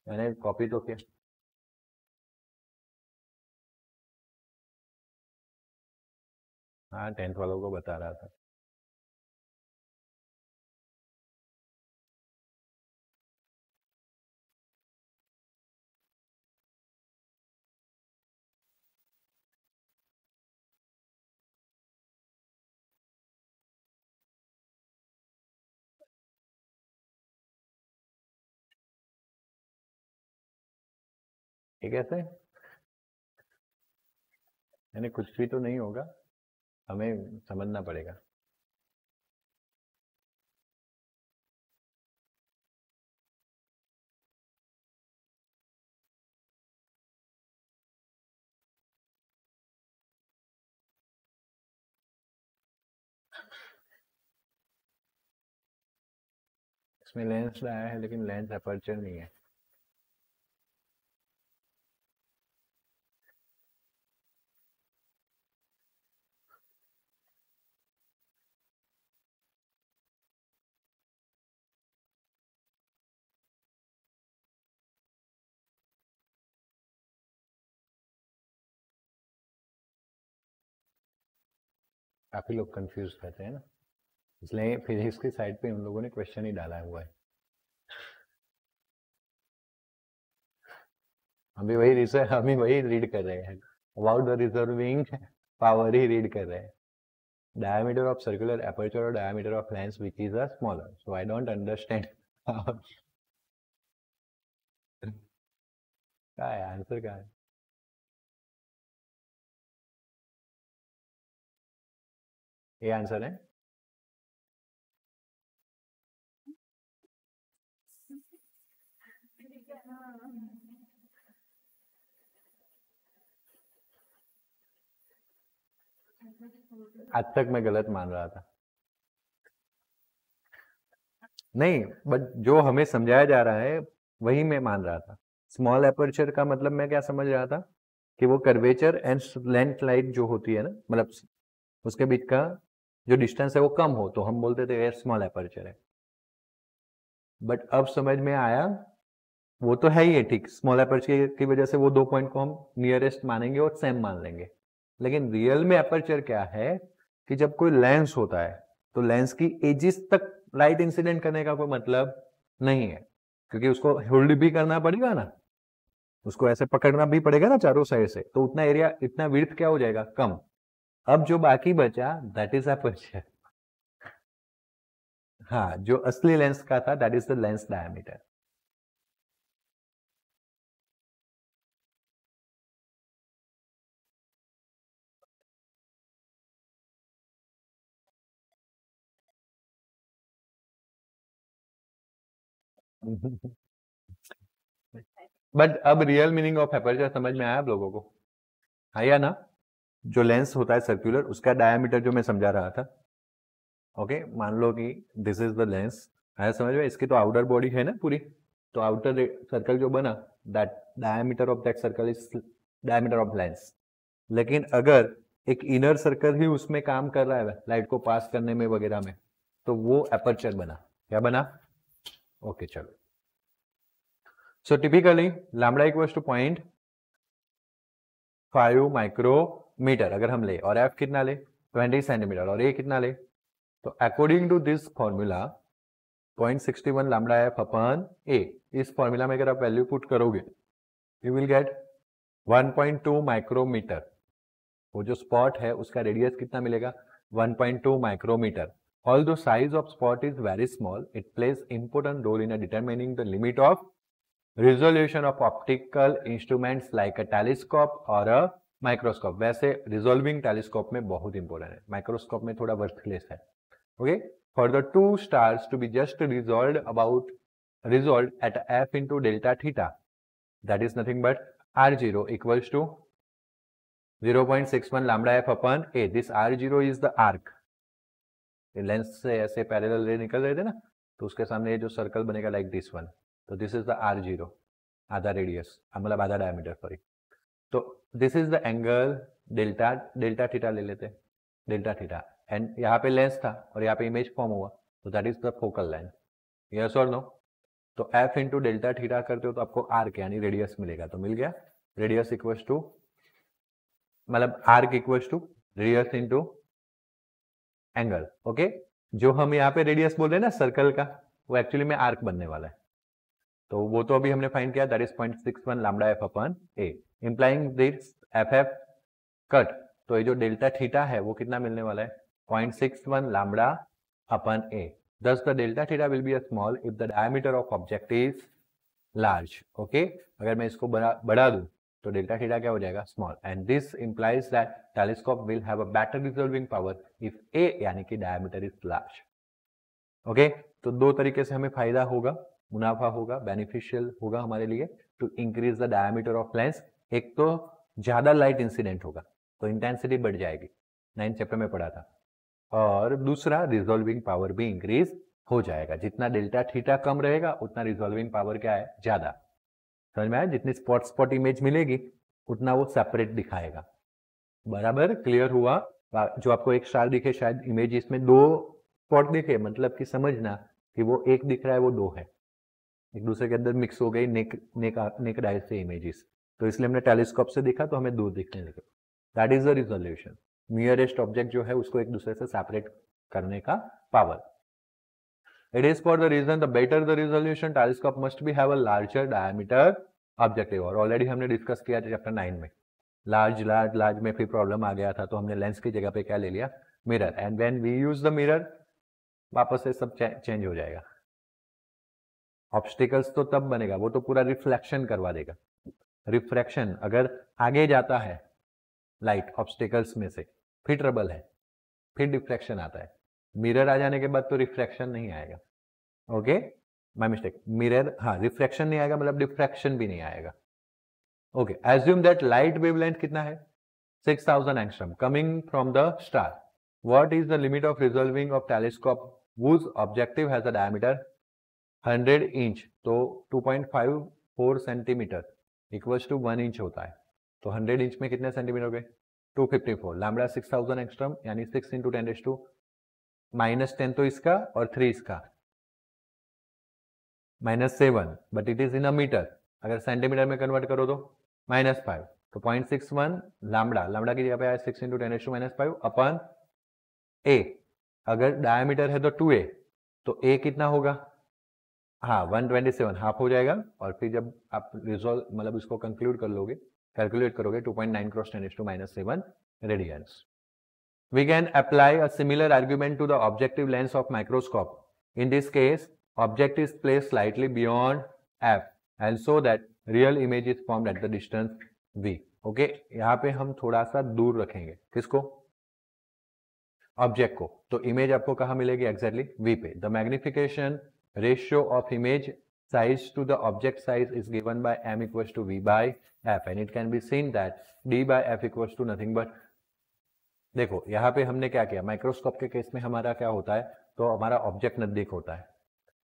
मैंने कॉपी तो किया। हाँ 10th वालों को बता रहा था। ये कैसे? यानी कुछ भी तो नहीं होगा, हमें समझना पड़ेगा। इसमें लेंस आया है लेकिन लेंस अपर्चर नहीं है। काफी लोग कंफ्यूज रहते हैं ना, इसलिए फिजिक्स की साइड पे उन लोगों ने क्वेश्चन ही डाला हुआ है। हम वही रीड कर रहे हैं, about the reserving power he read कर रहे हैं। डायमीटर ऑफ सर्कुलर एपर्चर और diameter of lens which is a smaller, so I don't understand. क्या है आंसर? क्या है? ये आंसर है। आज तक मैं गलत मान रहा था। नहीं, बट जो हमें समझाया जा रहा है वही मैं मान रहा था। स्मॉल एपर्चर का मतलब मैं क्या समझ रहा था कि वो कर्वेचर एंड लेंथ लाइट जो होती है ना, मतलब उसके बीच का जो डिस्टेंस है वो कम हो तो हम बोलते थे स्मॉल एपर्चर है। बट अब समझ में आया वो तो है ही है, ठीक, स्मॉल एपर्चर की वजह से वो दो पॉइंट को हम नियरेस्ट मानेंगे और सेम मान लेंगे। लेकिन रियल में एपर्चर क्या है कि जब कोई लेंस होता है तो लेंस की एजिस तक लाइट इंसिडेंट करने का कोई मतलब नहीं है, क्योंकि उसको होल्ड भी करना पड़ेगा ना, उसको ऐसे पकड़ना भी पड़ेगा ना चारों साइड से, तो उतना एरिया, इतना विड्थ क्या हो जाएगा? कम। अब जो बाकी बचा दैट इज एपर्चर। हाँ, जो असली लेंस का था that is the lens diameter. But अब रियल मीनिंग ऑफ एपर्चर समझ में आया आप लोगों को? आया ना? जो लेंस होता है सर्कुलर, उसका डायमीटर जो मैं समझा रहा था, ओके, मान लो कि दिस इज द लेंस, आया समझ में? इसकी तो आउटर बॉडी है ना पूरी, तो आउटर सर्कल जो बना, that diameter of that circle is diameter of lens. लेकिन अगर एक इनर सर्कल ही उसमें काम कर रहा है लाइट को पास करने में वगैरह में, तो वो एपर्चर बना। क्या बना? ओके चलो। So typically lambda equals to 0.5 micrometre अगर हम ले, और एफ कितना ले? 20 सेंटीमीटर, और ए कितना ले? तो according to this formula 0.61 lambda F upon A, इस फॉर्मूला में अगर आप वैल्यू पुट करोगे यू विल गेट 1.2 माइक्रोमीटर। वो जो स्पॉट है उसका रेडियस कितना मिलेगा 1.2 micrometre. Although size of spot is very small, it plays important role in determining the limit of resolution of optical instruments like a telescope or a microscope. वैसे resolving telescope में बहुत important है, microscope में थोड़ा worthless है. Okay, for the two stars to be just resolved at f into delta theta, that is nothing but r0 equals to 0.61 lambda f upon a. This r0 is the arc. Lens से ऐसे parallel रे निकल रहे थे ना, तो उसके सामने ये जो सर्कल बनेगा लाइक दिस वन, तो दिस इज द r0, आधा रेडियस, मतलब आधा डायमीटर, सॉरी. तो this is the angle delta theta ले लेते हैं, डेल्टा थीटा, एंड यहाँ पे लेंस था और यहाँ पे इमेज फॉर्म हुआ, तो that is the focal length. Yes और नो? तो f इंटू डेल्टा थीटा करते हो तो आपको आर्क यानी रेडियस मिलेगा. तो मिल गया रेडियस इक्वल्स टू, मतलब arc equals to radius into angle. Okay, जो हम यहाँ पे रेडियस बोल रहे हैं ना सर्कल का, वो एक्चुअली में आर्क बनने वाला है. तो वो तो अभी हमने फाइंड किया, that is 0.61 lambda F upon A, implying this F F cut. तो ये जो डेल्टा थीटा है वो कितना मिलने वाला है 0.61 lambda upon A. Thus the delta theta will be a small if the diameter of object is large. Okay, अगर मैं इसको बढ़ा दूं तो डेल्टा थीटा क्या हो जाएगा small. And this implies that telescope will have a better resolving power if A यानी कि डायमीटर इज लार्ज. ओके, तो दो तरीके से हमें फायदा होगा, मुनाफा होगा, बेनिफिशियल होगा हमारे लिए to increase the diameter of lens. एक तो ज्यादा लाइट इंसिडेंट होगा तो इंटेंसिटी बढ़ जाएगी, 9th चैप्टर में पढ़ा था. और दूसरा रिजॉल्विंग पावर भी इंक्रीज हो जाएगा. जितना डेल्टा थीटा कम रहेगा उतना रिजॉल्विंग पावर क्या है ज्यादा. समझ में आया? जितनी स्पॉट इमेज मिलेगी उतना वो सेपरेट दिखाएगा. बराबर क्लियर हुआ? जो आपको एक स्टार दिखे शायद इमेज इसमें दो स्पॉट दिखे, मतलब कि समझना कि वो एक दिख रहा है वो दो है, एक दूसरे के अंदर मिक्स हो गई नेक डाई से इमेजेस. तो इसलिए हमने टेलीस्कोप से देखा तो हमें दो दिखने लगे. That is the resolution. Nearest object जो है उसको एक दूसरे से सेपरेट करने का power. It is for the reason the better the resolution telescope must be have a larger diameter objective. और ऑलरेडी हमने डिस्कस किया चैप्टर 9 में. लार्ज में फिर प्रॉब्लम आ गया था तो हमने लेंस की जगह पे क्या ले लिया mirror. And when we use the mirror वापस से सब चेंज हो जाएगा. ऑब्स्टिकल्स तो तब बनेगा, वो तो पूरा रिफ्लेक्शन करवा देगा. रिफ्रैक्शन अगर आगे जाता है लाइट ऑब्स्टिकल्स में से फिर ट्रबल है, फिर डिफ्रैक्शन आता है. मिरर आ जाने के बाद तो रिफ्रैक्शन नहीं आएगा. Okay, my mistake. मिरर, हाँ, रिफ्रैक्शन नहीं आएगा मतलब डिफ्रैक्शन भी नहीं आएगा. Okay, assume that light wavelength कितना है 6000 angstrom coming from the star. What is the limit of resolving of telescope whose objective has a diameter 100 inch. तो 2.54 सेंटीमीटर इक्वल्स टू 1 इंच होता है. तो 100 इंच में कितने सेंटीमीटर हो गए 254. लैम्बडा 6000 एंगस्ट्रॉम यानी 6 इंटू 10⁻⁻10 तो इसका और 3 इसका -7, but it is in a metre. अगर सेंटीमीटर में कन्वर्ट करो तो -5. तो 0.61 लैम्बडा की जगह पे आया 6 इंटू 10⁻5 अपन ए. अगर डायमीटर है तो 2a, तो a कितना होगा, हाँ 127, हाफ हो जाएगा. और फिर जब आप रिजोल्व मतलब इसको कंक्लूड कर लोगे, कैलकुलेट करोगे 2.9 cross 10⁻⁷ radians. We can apply a similar argument to the objective lens of microscope. In this case, object is placed slightly beyond f and so that real image is formed at the distance v. Okay, यहाँ पे हम थोड़ा सा दूर रखेंगे किसको, object को. तो इमेज आपको कहाँ मिलेगी एग्जैक्टली v पे. The magnification ratio of image size to the object size is given by m equals to v by f and it can be seen that d by f equals to nothing but, देखो यहाँ पे हमने क्या किया, microscope के case में हमारा क्या होता है, तो हमारा ऑब्जेक्ट नजदीक होता है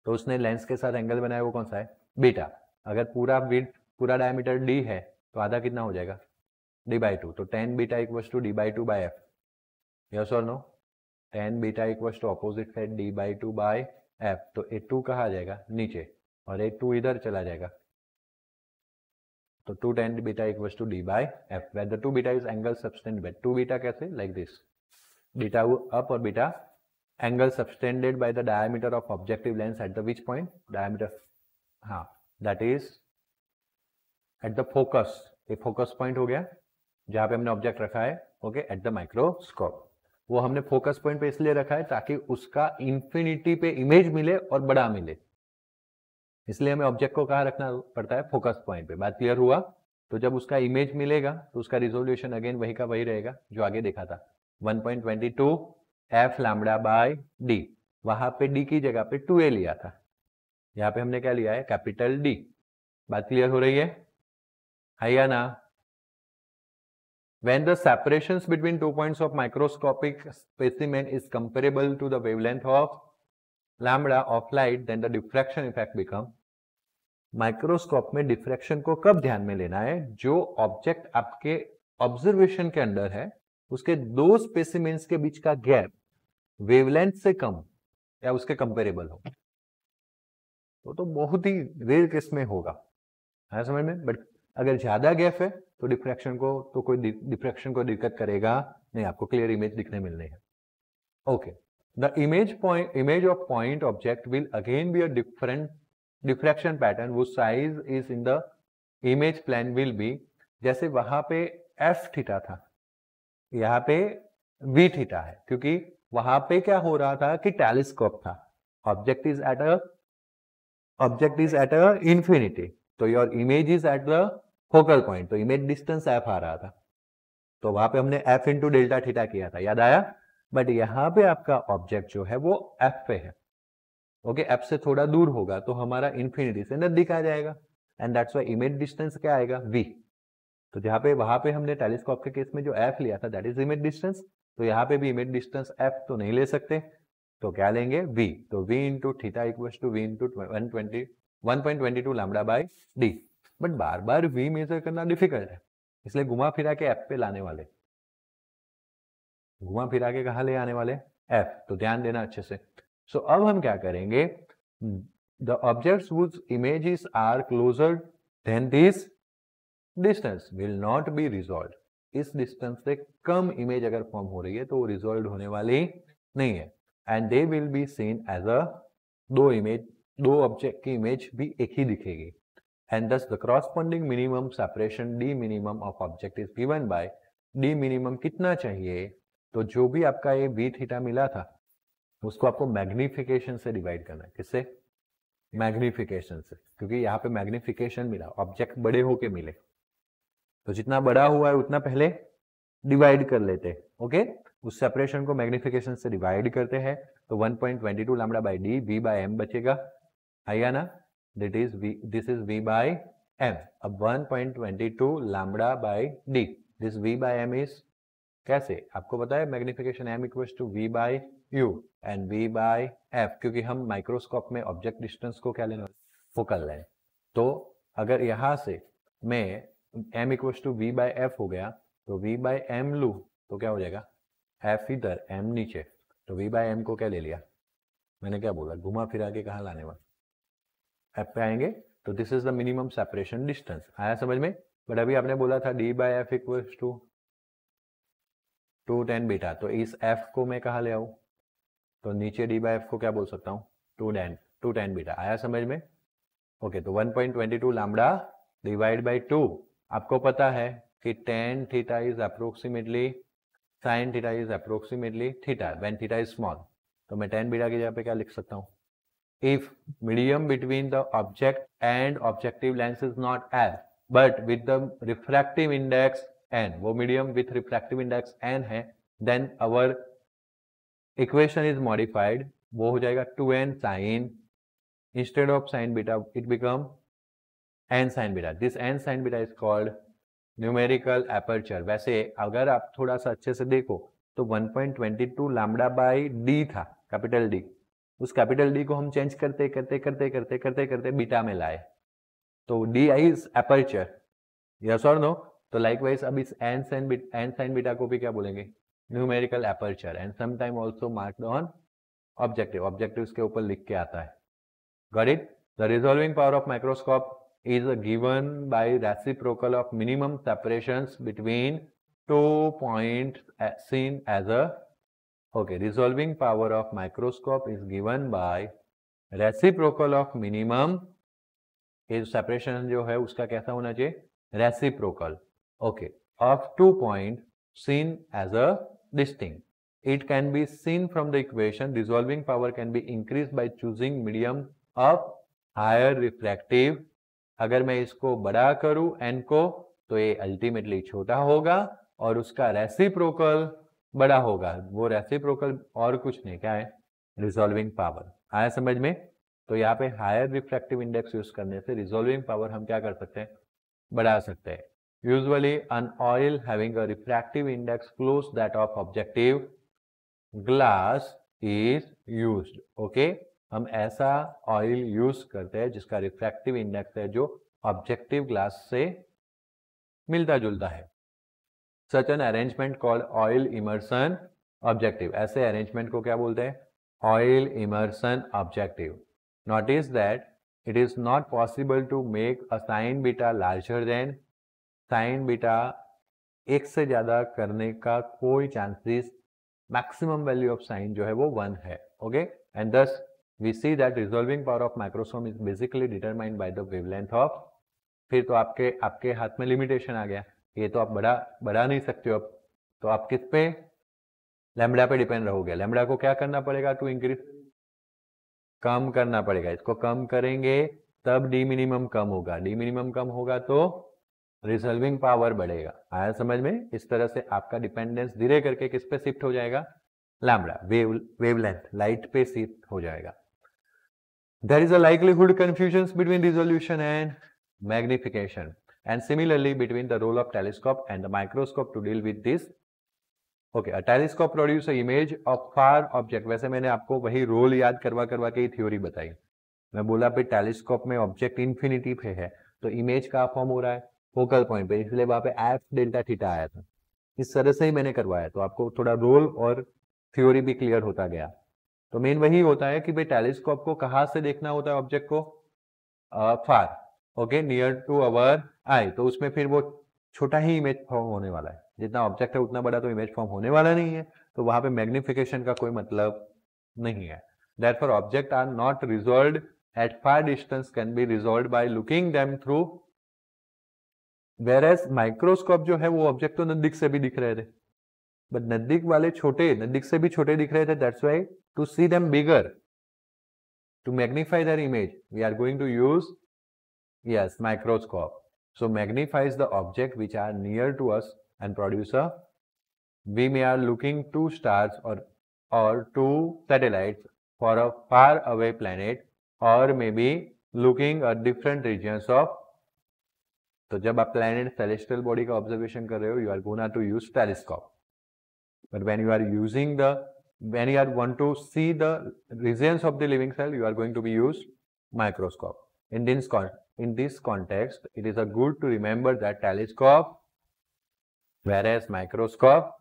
तो उसने लेंस के साथ एंगल बनाया, वो कौन सा है बीटा. अगर पूरा विड्थ पूरा डायमीटर d है तो आधा कितना हो जाएगा d/2. तो tan beta equals to d/2 by f. Yes और no? tan beta equals to opposite side d/2 by f. तो ये 2 कहाँ आ जाएगा नीचे और ये 2 इधर चला जाएगा. तो 2 tan beta equals to d by f where the 2 beta is angle subtended by 2 beta कैसे, like this, बीटा अप और beta angle subtended by the diameter of objective lens at the which point, diameter, हाँ, that is at the focus. ये focus point हो गया जहां पे हमने object रखा है, ओके, एट द माइक्रोस्कोप। वो हमने फोकस पॉइंट पे इसलिए रखा है ताकि उसका इंफिनिटी पे इमेज मिले और बड़ा मिले, इसलिए हमें ऑब्जेक्ट को कहाँ रखना पड़ता है, फोकस पॉइंट पे। बात क्लियर हुआ? तो जब उसका इमेज मिलेगा तो उसका रिजोल्यूशन अगेन वही का वही रहेगा जो आगे देखा था, 1.22 एफ लैम्बडा बाय डी। वहां पे डी की जगह पे 2a लिया था, यहाँ पे हमने क्या लिया है, कैपिटल डी। बात क्लियर हो रही है या ना? When the separations between 2 points of microscopic specimen is comparable to the wavelength of lambda of light, then the diffraction effect become। Microscope में डिफ्रैक्शन को कब ध्यान में लेना है, जो ऑब्जेक्ट आपके ऑब्जर्वेशन के अंदर है उसके दो स्पेसिमेंस के बीच का गैप वेवलेंथ से कम या उसके कंपेरेबल हो, तो बहुत ही रेयर केस में होगा, है समझ में। बट अगर ज्यादा गैप है तो डिफ्रैक्शन को तो कोई डिफ्रैक्शन को दिक्कत करेगा नहीं, आपको क्लियर इमेज दिखने मिलनी है। Okay, the image of point object will again be a different diffraction pattern, वो size is in the image plane will be, जैसे वहां पे एफ थीटा था, यहाँ पे वी थीटा है, क्योंकि वहां पे क्या हो रहा था कि टेलीस्कोप था, object is at a infinity, तो your image is at the focal point, तो इमेज डिस्टेंस एफ आ रहा था, तो वहां पे हमने एफ इंटू डेल्टा थीटा किया था, याद आया। बट यहाँ पे आपका ऑब्जेक्ट जो है वो एफ पे है, ओके, एफ से थोड़ा दूर होगा तो हमारा इंफिनिटी से नजदीक आ जाएगा, and that's why image distance क्या आएगा, वी। तो जहाँ पे वहां पे हमने टेलीस्कोप के केस में जो एफ लिया था दैट इज इमेज डिस्टेंस, तो यहाँ पे भी इमेज डिस्टेंस एफ तो नहीं ले सकते, तो क्या लेंगे, वी। तो v into theta equals to v into 1.22 lambda by d. But बार बार वी मेजर करना डिफिकल्ट है, इसलिए घुमा फिरा के एफ पे लाने वाले, घुमा फिरा के कहा ले आने वाले, एफ। तो ध्यान देना अच्छे से। सो अब हम क्या करेंगे, the objects whose images are closer than this distance will not be resolved। इस डिस्टेंस से कम इमेज अगर फॉर्म हो रही है तो वो रिजॉल्व होने वाली नहीं है, and they will be seen as a दो ऑब्जेक्ट की इमेज भी एक ही दिखेगी, and thus the corresponding minimum separation d minimum of object is given by d minimum कितना चाहिए, तो जो भी आपका ये v थीटा मिला था उसको आपको मैग्निफिकेशन से डिवाइड करना है, किससे, मैग्निफिकेशन से, क्योंकि यहाँ पे मैग्निफिकेशन मिला, ऑब्जेक्ट बड़े होके मिले, तो जितना बड़ा हुआ है उतना पहले डिवाइड कर लेते हैं, ओके। उस सेपरेशन को मैग्निफिकेशन से डिवाइड करते हैं, तो 1.22 lambda by d, v by m बचेगा, आया ना, that is v, this is v by m. अब 1.22 lambda by D, this v by m is कैसे, आपको पता है magnification m equals to v by u and v by f, क्योंकि हम माइक्रोस्कोप में ऑब्जेक्ट डिस्टेंस को क्या लेना, फोकल लेंथ। तो अगर यहाँ से मैं m equals to v by f हो गया, तो v बाय एम लू तो क्या हो जाएगा, f इधर m नीचे, तो v बाय एम को क्या ले लिया, मैंने क्या बोला, घुमा फिरा के कहाँ लाने वाला, f पे आएंगे, तो this is the minimum separation distance, आया समझ में। बट अभी आपने बोला था d by f equals to 2 tan beta, तो इस f को मैं कहाँ ले आऊँ, तो नीचे d बाय एफ को क्या बोल सकता हूँ, 2 tan बीटा, आया समझ में। ओके, तो 1.22 लैम्बडा डिवाइड बाय 2, आपको पता है कि tan theta is approximately sin theta is approximately theta when theta is small, तो मैं tan बीटा की जगह पे क्या लिख सकता हूँ, if medium between the object and objective lens is not F but with the refractive index n, वो medium with refractive index n है, then our equation is modified, वो हो जाएगा 2n sin, instead of sin beta it become n sin beta, this n sin beta is called numerical aperture। वैसे अगर आप थोड़ा सा अच्छे से देखो तो 1.22 लैम्बडा बाय डी था, कैपिटल डी, उस कैपिटल डी को हम चेंज करते करते करते करते करते करते बीटा में लाए, तो डी इज अपर्चर, यस और नो। तो लाइकवाइज अब इस n sin बीटा को भी क्या बोलेंगे, numerical aperture, and sometime also marked on objective, objective के ऊपर लिख के आता है। Got it? The resolving power of microscope is given by reciprocal of minimum separations between 2 points seen as a, okay, resolving power of microscope is given by reciprocal of minimum, ये separation जो है उसका कैसा होना चाहिए, reciprocal, okay, of 2 points seen as a distinct. It can be seen from the equation. Resolving power can be increased by choosing medium of higher refractive. अगर मैं इसको बड़ा करूं n को तो ये अल्टीमेटली छोटा होगा और उसका रेसिप्रोकल बड़ा होगा. वो रेसिप्रोकल और कुछ नहीं, क्या है? Resolving power. आया समझ में? तो यहाँ पे हायर रिफ्रैक्टिव इंडेक्स यूज करने से रिजॉल्विंग पावर हम क्या कर सकते हैं? बढ़ा सकते हैं. Usually an oil having a refractive index close that of objective glass is used. Okay, हम ऐसा ऑयल यूज करते हैं जिसका रिफ्रैक्टिव इंडेक्स है जो ऑब्जेक्टिव ग्लास से मिलता जुलता है. Such an arrangement called oil immersion objective. ऐसे अरेंजमेंट को क्या बोलते हैं? Oil immersion objective. Notice that it is not possible to make a sin beta larger than sin beta. एक से ज्यादा करने का कोई chances, maximum value of sine जो है वो 1 है. Okay, and thus we see that resolving power of microsome is basically determined by the wavelength of. फिर तो आपके हाथ में लिमिटेशन आ गया. ये तो आप बढ़ा नहीं सकते हो. अब तो आप किस पे? लैम्बडा पे डिपेंड रहोगे. लैम्बडा को क्या करना पड़ेगा टू इंक्रीज? कम करना पड़ेगा. इसको कम करेंगे तब डी मिनिमम कम होगा. डी मिनिमम कम होगा तो रिजॉल्विंग पावर बढ़ेगा. आया समझ में? इस तरह से आपका डिपेंडेंस धीरे करके किस पे शिफ्ट हो जाएगा? लैम्बडा, वेवलेंथ, लाइट पे शिफ्ट हो जाएगा. There is a likelihood confusions between resolution and magnification, and similarly between the role of telescope and the microscope to deal with this. Okay, a telescope produces an image of far object. वैसे मैंने आपको वही role याद करवा के ही theory बताई. मैं बोला पे टेलीस्कोप में ऑब्जेक्ट इन्फिनिटी पे है तो इमेज का फॉर्म हो रहा है फोकल पॉइंट पे, इसलिए वहां पे एफ डेल्टा थीटा आया था. इस तरह से ही मैंने करवाया तो आपको थोड़ा रोल और थ्योरी भी क्लियर होता गया. तो मेन वही होता है कि भाई टेलीस्कोप को कहाँ से देखना होता है ऑब्जेक्ट को? फार. ओके, नियर टू अवर आई. तो उसमें फिर वो छोटा ही इमेज फॉर्म होने वाला है. जितना ऑब्जेक्ट है उतना बड़ा तो इमेज फॉर्म होने वाला नहीं है. तो वहां पे मैग्निफिकेशन का कोई मतलब नहीं है. Therefore, objects are not resolved at far distance, can be resolved by looking them through. Whereas microscope जो है वो ऑब्जेक्ट तो नजदीक से भी दिख रहे थे, बट नजदीक वाले छोटे, नजदीक से भी छोटे दिख रहे थे. That's why to see them bigger, to magnify their image, we are going to use, yes, microscope. So magnifies the object which are near to us and produce a, we may are looking two stars or two satellites for a far away planet, or maybe looking at different regions of. तो जब आप planet celestial body का observation कर रहे हो, you are gonna to use telescope. But when you are using the, when you are want to see the regions of the living cell, you are going to be use microscope. In this context, it is a good to remember that telescope, whereas microscope,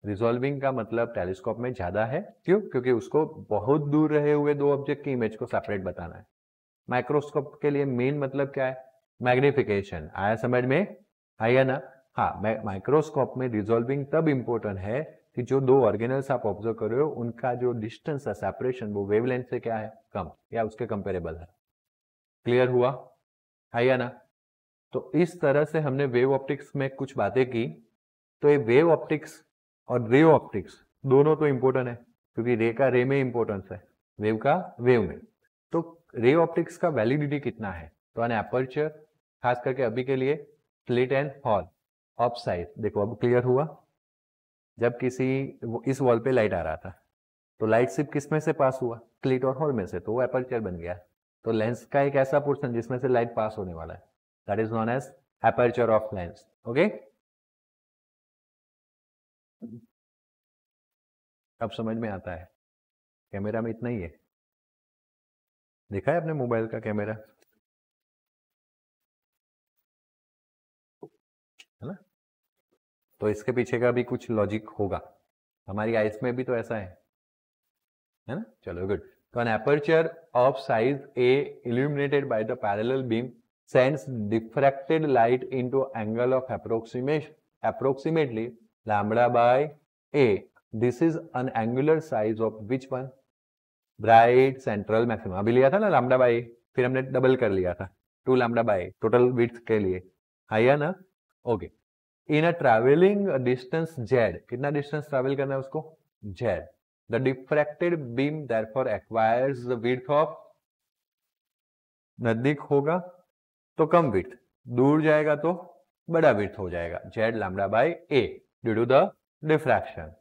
resolving का मतलब telescope में ज्यादा है. क्यों? क्योंकि उसको बहुत दूर रहे हुए दो ऑब्जेक्ट की इमेज को सेपरेट बताना है. माइक्रोस्कोप के लिए मेन मतलब क्या है? मैग्निफिकेशन. आया समझ में? आया ना? हाँ, माइक्रोस्कोप में रिजॉल्विंग तब इंपॉर्टेंट है कि जो दो ऑर्गेनल्स आप ऑब्जर्व कर रहे हो उनका जो डिस्टेंस है, सेपरेशन, वो वेवलेंथ से क्या है? कम या उसके कंपेरेबल है. क्लियर हुआ? आया ना? तो इस तरह से हमने वेव ऑप्टिक्स में कुछ बातें की. तो ये वेव ऑप्टिक्स और रे ऑप्टिक्स दोनों तो इंपॉर्टेंट है, क्योंकि रे का रे में इंपॉर्टेंस है, वेव का वेव में. तो रे ऑप्टिक्स का वैलिडिटी कितना है? तो एन एपर्चर, खास करके अभी के लिए slit and hall of size. देखो अब क्लियर हुआ. जब किसी इस वॉल पे लाइट आ रहा था तो लाइट सिर्फ किस में से पास हुआ? स्लिट और हॉल में से, तो वो एपर्चर बन गया. तो लेंस का एक ऐसा पोर्शन जिसमें से लाइट पास होने वाला है, that is known as aperture of lens. Okay, अब समझ में आता है. कैमरा में इतना ही है. देखा है अपने मोबाइल का कैमरा, है ना? तो इसके पीछे का भी कुछ लॉजिक होगा. हमारी आइस में भी तो ऐसा है ना? चलो गुड. तो an aperture of size A illuminated by the parallel beam sends diffracted light into angle of approximately lambda by a. This is an angular size of which one? Bright central maximum. अभी लिया था ना lambda by a, फिर हमने double कर लिया था 2 lambda by a total width के लिए. आया ना? Okay. In a travelling distance Z, कितना डिस्टेंस ट्रैवल करना है उसको, Z, the diffracted beam therefore acquires the width of, नजदीक होगा तो कम विड्थ, दूर जाएगा तो बड़ा विड्थ हो जाएगा, Z lambda by A due to the diffraction.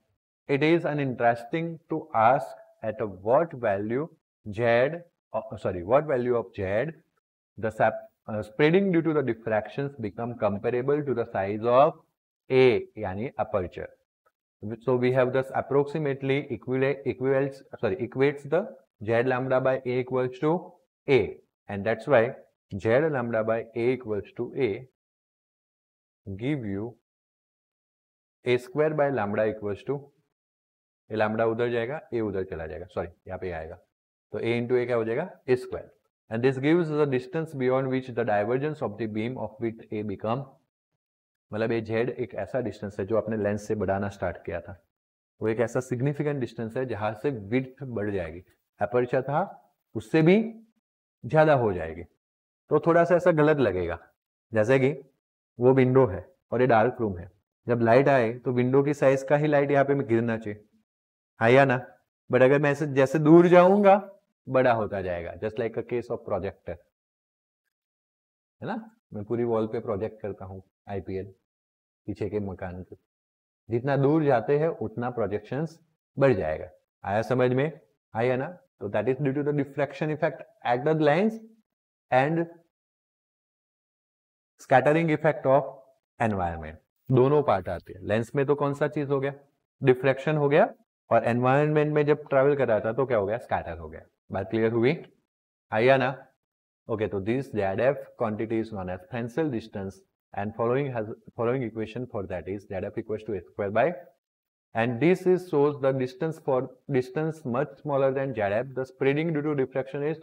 It is uninteresting to ask at what value what value of z the spreading due to the diffractions become comparable to the size of a yani aperture. So we have thus approximately equates the z lambda by a equals to a, and that's why z lambda by a equals to a give you a square by lambda equals to, ये lambda उधर जाएगा, ए उधर चला जाएगा, sorry यहाँ पे आएगा, तो ए इंटू ए क्या हो जाएगा, A square, and this gives the distance beyond which the divergence of the beam of with A become, मतलब ये जेड एक ऐसा डिस्टेंस है जो आपने लेंस से बढ़ाना स्टार्ट किया था, वो एक ऐसा सिग्निफिकेंट डिस्टेंस है जहां से विड्थ बढ़ जाएगी, एपर्चर था उससे भी ज्यादा हो जाएगी, तो थोड़ा सा ऐसा गलत लगेगा, जैसे कि वो विंडो है और ये डार्क रूम है, जब लाइट आए तो विंडो की साइज का ही लाइट यहाँ पे गिरना चाहिए, हाँ या ना, बट अगर मैं ऐसे जैसे दूर जाऊंगा बड़ा होता जाएगा, just like a case of projector, है ना, मैं पूरी वॉल पे प्रोजेक्ट करता हूँ आईपीएल पीछे के मकान पे, जितना दूर जाते हैं उतना प्रोजेक्शंस बढ़ जाएगा, आया समझ में, आया ना, तो that is due to the diffraction effect at the lens and scattering effect of environment, दोनों पार्ट आते हैं, लेंस में तो कौन सा चीज हो गया, डिफ्रैक्शन हो गया, और एनवायरनमेंट में जब ट्रैवल कर रहा था तो क्या हो गया, स्कैटर हो गया, बात क्लियर हुई, आया ना, ओके, तो this ZF quantity is known as Fresnel distance and following equation for that is ZF equals to a square by, and this is shows the distance much smaller than ZF, the spreading due to diffraction is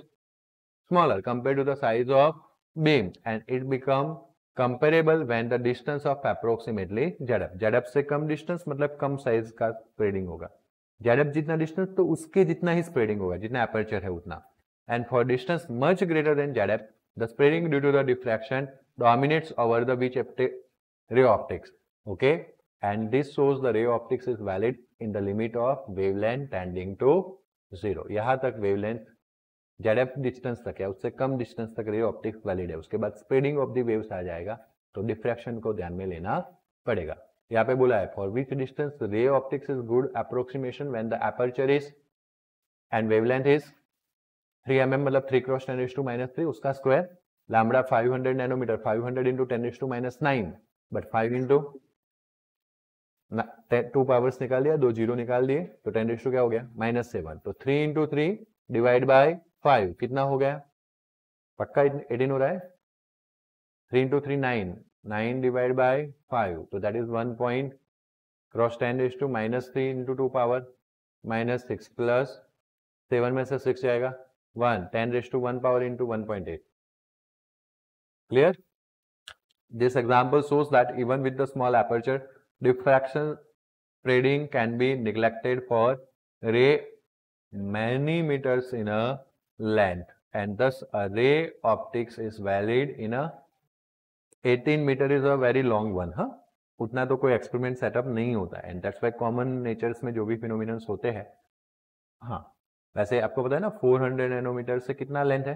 smaller compared to the size of beam and it become comparable when the distance of approximately ZF से कम distance मतलब कम size का spreading होगा, ZF जितना distance तो उसके जितना ही spreading होगा, जितना aperture है उतना, and for distance much greater than ZF the spreading due to the diffraction dominates over the which ray optics, okay, and this shows the ray optics is valid in the limit of wavelength tending to 0, यहाँ तक wavelength ZF distance तक है, उससे कम distance तक ray optics valid है, उसके बाद spreading of the waves आ जाएगा, तो डिफ्रैक्शन को ध्यान में लेना पड़ेगा, यहाँ पे बोला है for which distance ray optics is good approximation when the aperture is and wavelength is 3 mm मतलब 3 क्रॉस 10⁻³ उसका square, lambda 500 nanometre, 500 into 10⁻⁹, but 5 into 2 powers निकाल दिया, 2 जीरो निकाल दिए, तो 10 क्या हो गया, -7, तो 3 इंटू 3 डिवाइड बाय 5 कितना हो गया, पक्का 18 हो रहा है, 3 इंटू 3 9 डिवाइड बाय 5, तो that is 1 point cross 10⁻³ into 2 power -6 plus 7 में से 6 जाएगा 1, 10⁻1 power into 1.8, clear. This example shows that even with the small aperture, diffraction spreading can be neglected for ray many meters in a length, and thus a ray optics is valid in a 18 meter is a very long one, हाँ, उतना तो कोई experiment setup नहीं होता है, and that's why common natures में जो भी फिनोमिनन्स होते हैं, हाँ, वैसे आपको पता है ना 400 नैनोमीटर से कितना लेंथ है,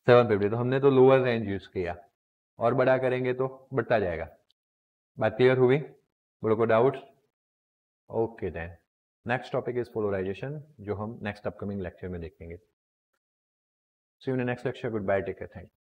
750, तो हमने तो लोअर रेंज यूज किया, और बड़ा करेंगे तो बढ़ता जाएगा, बात क्लियर हुई, बड़ों को doubt, okay then next topic is polarisation, जो हम नेक्स्ट अपकमिंग लेक्चर में देखेंगे. See you in next lecture, goodbye, take care, thank you.